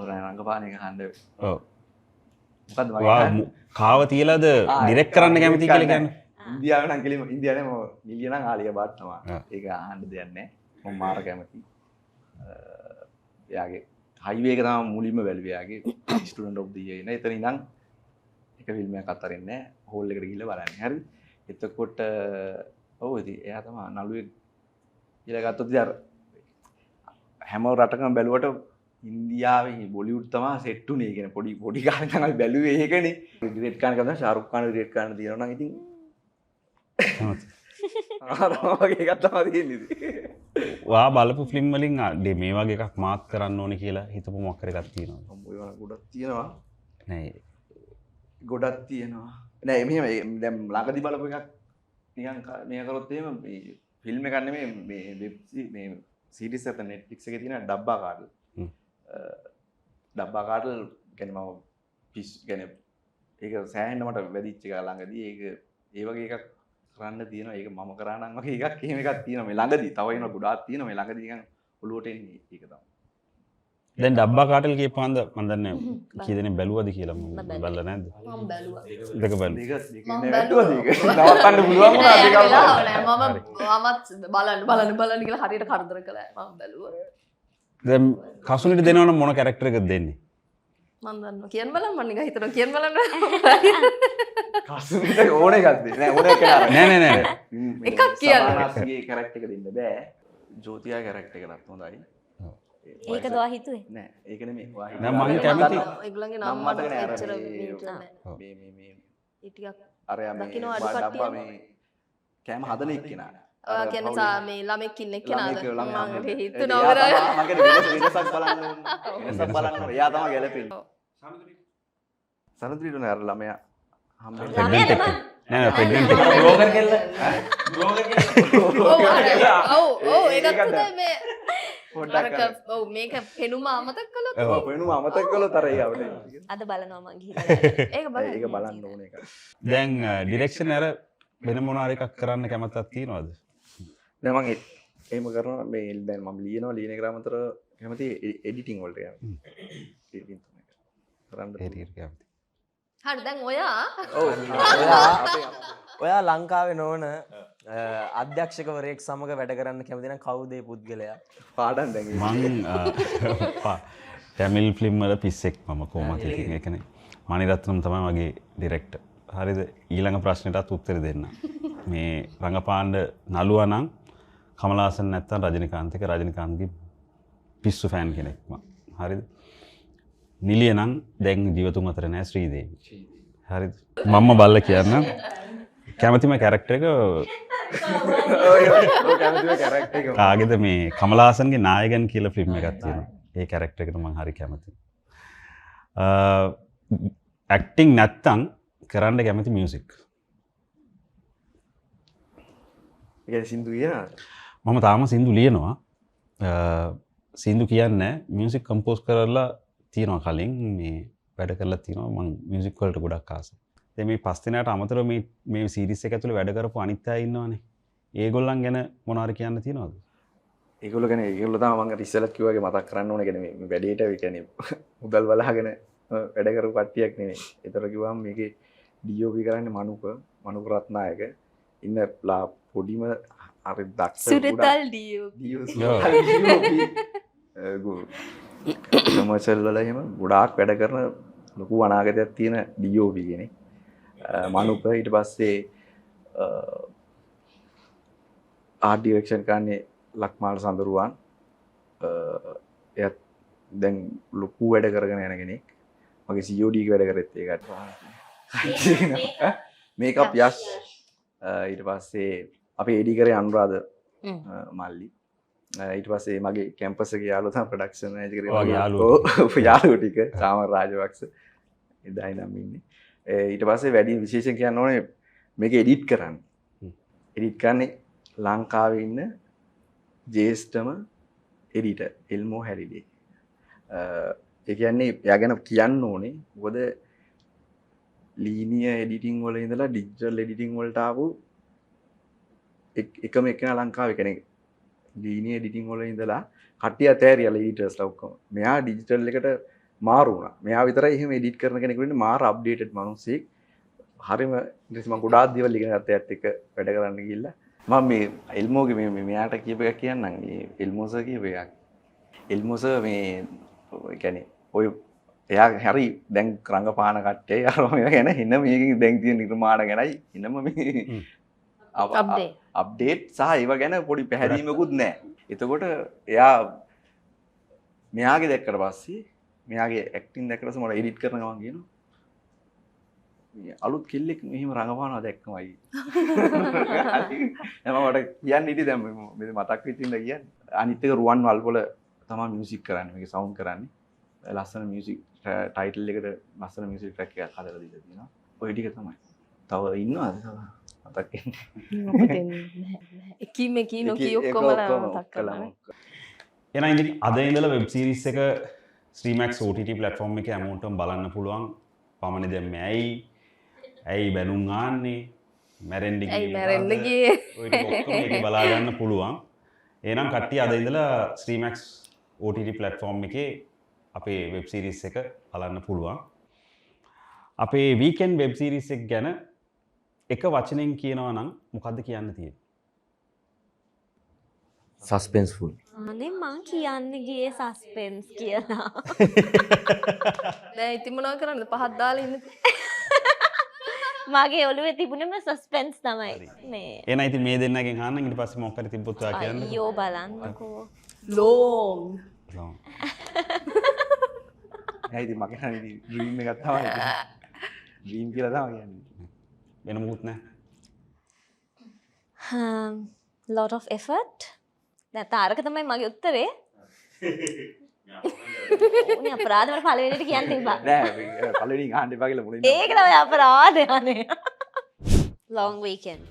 රඟපාන එක හන්ඩ ඔව් කාව තියලාද ඩිරෙක්ට් කරන්න කැමති කියලා කියන්නේ ඉන්දියාව නම් කෙලිම ඉන්දියාවේ මිලියන ආලිය බාට්ටවා ඒක අහන්න දෙයක් නැහැ මම මාර කැමති එයාගේ හයිවේ එක තමයි මුලින්ම බැලුවේ එයාගේ ස්ටුඩන්ට් ඔෆ් ද ඉයර් නේ එතන ඉඳන් එක ෆිල්ම් එකක් අතරින්නේ හෝල් එකට ගිහිල්ලා බලන්නේ හරි එතකොට ඔව් ඉතින් එයා තමයි නළුවෙක් කියලා ගත්තොත් ඉතින් අර හැම රටකම බැලුවට ඉන්දියාවේ බොලිවුඩ් තමයි සෙට් උනේ කියන පොඩි කාලේ තමයි බැලුවේ ඒකනේ ඩිරෙක්ට් කරන කම ශාරුක් ખાન ඩිරෙක්ට් කරන්න දිනනවා නම් ඉතින් ආරෝගේ එකක් තමයි තියෙන්නේ වා බලපු ෆිල්ම් වලින් මේ වගේ එකක් මාත් කරන්න ඕනේ කියලා හිතපු මොකක් හරි එකක් තියෙනවා ඔය වල ගොඩක් තියෙනවා නෑ ගොඩක් තියෙනවා නෑ මෙහෙම දැන් ළඟදී බලපු එකක් නිකන් මේ කරොත් එහෙම මේ ෆිල්ම් එකක් නෙමෙයි මේ වෙබ් මේ සීරීස් එක Netflix එකේ තියෙන ඩබ්බා කාඩල් ඩබ්බා කාඩල් කියන්නේ මම පිස් කියන්නේ ඒක සෑහෙන්න මට වැදිච්ච එක ළඟදී ඒක ඒ වගේ එකක් කරන්න තියෙනවා ඒක මම කරා නම් වගේ එකක් එහෙම එකක් තියෙනවා මේ ළඟදී තව එනවා ගොඩාක් තියෙනවා මේ ළඟදී නිකන් ඔළුවට එන්නේ ඒක තමයි දැන් ඩබ්බා කාටල් කියපුවාන්ද මම දන්නේ කී දෙනෙක් බැලුවද කියලා මම බලලා නැද්ද මම බැලුවා දෙක බැලුවා දෙක නවත්තන්න පුළුවන් වුණා දෙක බලන්න කියලා හරියට කරදර කළා මම බැලුවා දැන් කසුනිට දෙනවනම් මොන කැරක්ටර් එකද දෙන්නේ මම දන්නවා කියන්න බලන්න මම නිකන් හිතනවා කියන්න බලන්න කසුනිට ඕන එකක් දෙන්න නෑ ඕන එකක් නෑ එකක් කියන්න සාමානාස්ගේ කැරක්ටර් එක දෙන්න බෑ ජෝතියා කැරක්ටර් එකක් හොඳයි ඒක දවා හිතුවේ නෑ ඒක නෙමෙයි නෑ මම කැමති ඒගොල්ලන්ගේ නම් මට එච්චර මීටර නෑ මේ ඒ ටිකක් අරයා මේ දකින්න අඩු ඩබ්බා කට්ටිය මේ කෑම හදන එක්කෙනා ඔයා කියන්නේ මේ ළමෙක් ඉන්න එක්කෙනාද මම හිතුවා නෝ වෙනසක් බලන්න වෙනසක් බලන්න එයා තමයි ගැලපෙන්නේ සනත්‍රීට නෑ අර ළමයා ප්‍රෙග්නන්ට් එක නෑ ප්‍රෙග්නන්ට් එක බ්ලොගර් කෙල්ල ඔව් ඒකත් මේ පොඩ්ඩක් ඔව් මේක පෙනුම අමතක කළොත් පෙනුම අමතක කළොත් අර ඒ අවුලේ අද බලනවා මං ගිහින් ඒක බලන්න ඒක බලන්න ඕන එක දැන් ඩිරෙක්ෂන් අර වෙන මොනවා එකක් කරන්න කැමැත්තක් තියනවද දැන් මම එහෙම කරනවා මේ දැන් මම ලියනවා ලියන එක අතර කැමති එඩිටින් වලට යනවා එඩිටින් තමයි කරන්න හරි කැමති හරි දැන් ඔයා ඔයා ලංකාවේ නොවන අධ්‍යක්ෂකවරයෙක් සමග වැඩ කරන්න කැමති නම් කවුද ඒ පුද්ගලයා පාඩම් දැන් මං ටැමිල් ෆිල්ම් වල පිස්සෙක් මම කොහොමද ඉතින් ඒකනේ මණිරත්නම් තමයි මගේ ඩිරෙක්ටර් හරිද ඊළඟ ප්‍රශ්නෙටත් උත්තර දෙන්න මේ රංගපාණ්ඩ නළුවා නම් කමලාසන් නැත්තම් රජනිකාන්ත් එක රජනිකාන්ත්ගේ පිස්සු ෆෑන් කෙනෙක් මම හරිද නිලිය නම් දැන් ජීවතුන් අතර නෑ ශ්‍රීදේවි හරිද මම බල්ල කියන්න කැමතිම කැරක්ටර් එක කාගෙද මේ කමලාසන්ගේ නායකයන් කියලා ෆිල්ම් එකක් තියෙනවා ඒ කැරක්ටර් එකට මම හරි කැමතියි ඇක්ටිං නැත්තම් කරන්න කැමති මියුසික් ඒ සින්දු කියනවා මම තාම සින්දු ලියනවා සින්දු කියන්නේ මියසික් කම්පෝස් කරලා තියෙනවා කලින් මේ වැඩ කරලා තියෙනවා මම මියසික් වලට ගොඩක් ආසයි. දැන් මේ පස් දිනකට අමතරව මේ සීරීස් එක ඇතුලේ වැඩ කරපු අනිත් අය ඉන්නවනේ. ඒගොල්ලන් ගැන මොනවාරි කියන්න තියෙනවද? ඒගොල්ලෝ ගැන ඒගොල්ලෝ තමයි මම ඉස්සෙල්ලත් කිව්වා වගේ මතක් කරන්න ඕනේ කියන්නේ මේ වැඩේට ඒ කියන්නේ මුදල් බලාගෙන වැඩ කරපු කට්ටියක් නෙමෙයි. ඒතර කිව්වම මේකේ DOP කරන්නේ මනුක රත්නායක ඉන්න පොඩිම හරි දක්ෂ සුරතල් ඩියෝ කොමර්ෂල් වල එහෙම ගොඩාක් වැඩ කරන ලොකු අනාගතයක් තියෙන DOP කෙනෙක්. මනුක ඊට පස්සේ ආර්ට් ඩිරෙක්ෂන් කරන්නේ ලක්මාල් සඳරුවන්. එයත් දැන් ලොකු වැඩ කරගෙන යන කෙනෙක්. මගේ COD එක වැඩ කරෙත් ඒකට. මේකප් යස් ඊට පස්සේ අපි එඩි කරේ අනුරාධ මල්ලි. ඊට පස්සේ මගේ කැම්පස් එකේ යාළුවා තමයි ප්‍රොඩක්ෂන් මැනේජර් කරේ. ඔය යාළුවෝ ටික සාමර රාජවක්ෂ එදායි නම් ඉන්නේ. ඊට පස්සේ වැඩි විශේෂයෙන් කියන්න ඕනේ මේක එඩිට් කරන්න. එඩිට් කරන්නේ ලංකාවේ ඉන්න ජේෂ්ඨම එඩිටර් එල්මෝ හැරිඩේ. ඒ කියන්නේ එයා ගැන කියන්න ඕනේ. මොකද ලීනියර් එඩිටින් වල ඉඳලා ඩිජිටල් එඩිටින් වලට ආපු එකම එකන ලංකාවේ කෙනෙක්. ලීනියර් එඩිටින් වල ඉඳලා කට්ටිය අතෑරියලා එඩිටර්ස්ලා ඔක්කොම. මෙයා ඩිජිටල් එකට මාරු වුණා. මෙයා විතරයි එහෙම එඩිට් කරන කෙනෙක් වෙන්නේ මාර අප්ඩේටඩ් මිනිස්සෙක්. හරිම ඉතින් මම ගොඩාක් දේවල් ඉගෙන ගත්තා එයාත් එක්ක වැඩ කරන්න ගිහිල්ලා. මම මේ එල්මෝගේ මේ මෙයාට කියපු එකක් කියන්නම්. මේ එල්මෝ සර් කියපු එකක්. එල්මෝ සර් මේ කියන්නේ ඔය එයා හරි දැන් රංගපාන කට්ටිය අරම ගැන හින්න මේකෙන් දැන් තියෙන නිර්මාණ ගැනයි හිනම මේ අප්ඩේට් සහ ඒව ගැන පොඩි පැහැදීමකුත් නැහැ. එතකොට එයා මෙයාගේ දැක්කට පස්සේ මෙයාගේ ඇක්ටිං දැක්කට පස්සේ මම එඩිට් කරන ගමන් කියනවා අලුත් කෙල්ලෙක් මෙහෙම රඟපානවා දැක්කමයි. මම මට කියන්න ඉතින් දැන් මේ මතක් වෙච්ච ඉඳලා කියන්නේ. අනිත් එක රුවන් වල්පොල තමයි මියුසික් කරන්නේ. මේකේ සවුන්ඩ් කරන්නේ. ලස්සන මියුසික් ටයිටල් එකට ලස්සන මියුසික් ට්‍රැක් එකක් හදලා දීලා තියෙනවා. ඔය ටික තමයි. තව ඉන්නවද තව? මතක් වෙන්නේ. එකී නොකී ඔක්කොම මතක් කරලා. එහෙනම් ඉතින් අද ඉඳලා වෙබ් සීරීස් එක Streamax OTT platform එකේ හැමෝටම බලන්න පුළුවන්. පමණේ දැන් ඇයි බැනුම් ආන්නේ මැරෙන්න ගියේ ඇයි මැරෙන්න ගියේ ඔය ටික ඔක්කොම මේක බලා ගන්න පුළුවන්. එහෙනම් කට්ටිය අද ඉඳලා Streamax OTT platform එකේ අපේ වෙබ් සීරීස් එක බලන්න පුළුවන්. අපේ weekend වෙබ් සීරීස් එක ගැන එක වචනෙන් කියනවා නම් මොකද්ද කියන්න තියෙන්නේ? සස්පෙන්ස්ෆුල්. අනේ මං කියන්න ගියේ සස්පෙන්ස් කියලා. නෑ ඉතින් මොනවද කරන්නද පහක් දාලා ඉන්න මගේ ඔළුවේ තිබුණේම සස්පෙන්ස් තමයි මේ. එහෙනම් ඉතින් මේ දෙන්නගෙන් අහන්න ඊට පස්සේ මොකක් හරි තිබ්බොත් ඔයා කියන්න. අයියෝ බලන්නකෝ. ලෝන් නෑ ඉතින් මගේ නම් ඉතින් ඩ්‍රීම් එකක් තමයි. ඩ්‍රීම් කියලා තමයි කියන්නේ. වෙන මොකුත් නැහැ. lot of effort. දැන් තාරක තමයි මගේ උත්තරේ. උනේ අපරාධ වල පළවෙනිට කියන්න තිබ්බා. නෑ පළවෙනින් අහන්න එපා කියලා මුලින්ම. ඒක තමයි අපරාධය අනේ. long weekend.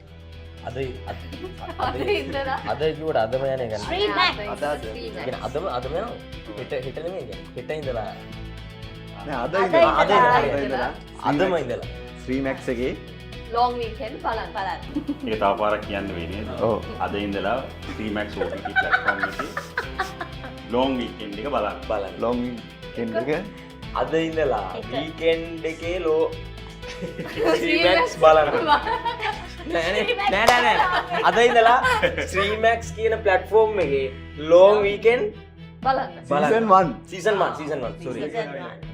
අද ඉඳලා අද කිව්වට අදම යන එක නෑ. Streamax. කියන්නේ අදම යනවා. හෙට නෙමෙයි කියන්නේ. හෙට ඉඳලා නෑ අද අද ඉඳලා අදම ඉඳලා Streamax එකේ ලොන් වීකෙන්ඩ් බලන්න ඒක තව පාරක් කියන්න වෙන්නේ. ඔව්. අද ඉඳලා Streamax OTT platform එකේ long weekend එක බලන්න. ලොන් වීකෙන්ඩ් එක අද ඉඳලා වීකෙන්ඩ් එකේ Streamax බලන්න. නෑ අද ඉඳලා Streamax කියන platform එකේ long weekend බලන්න season 1 season 1 sorry Season 1.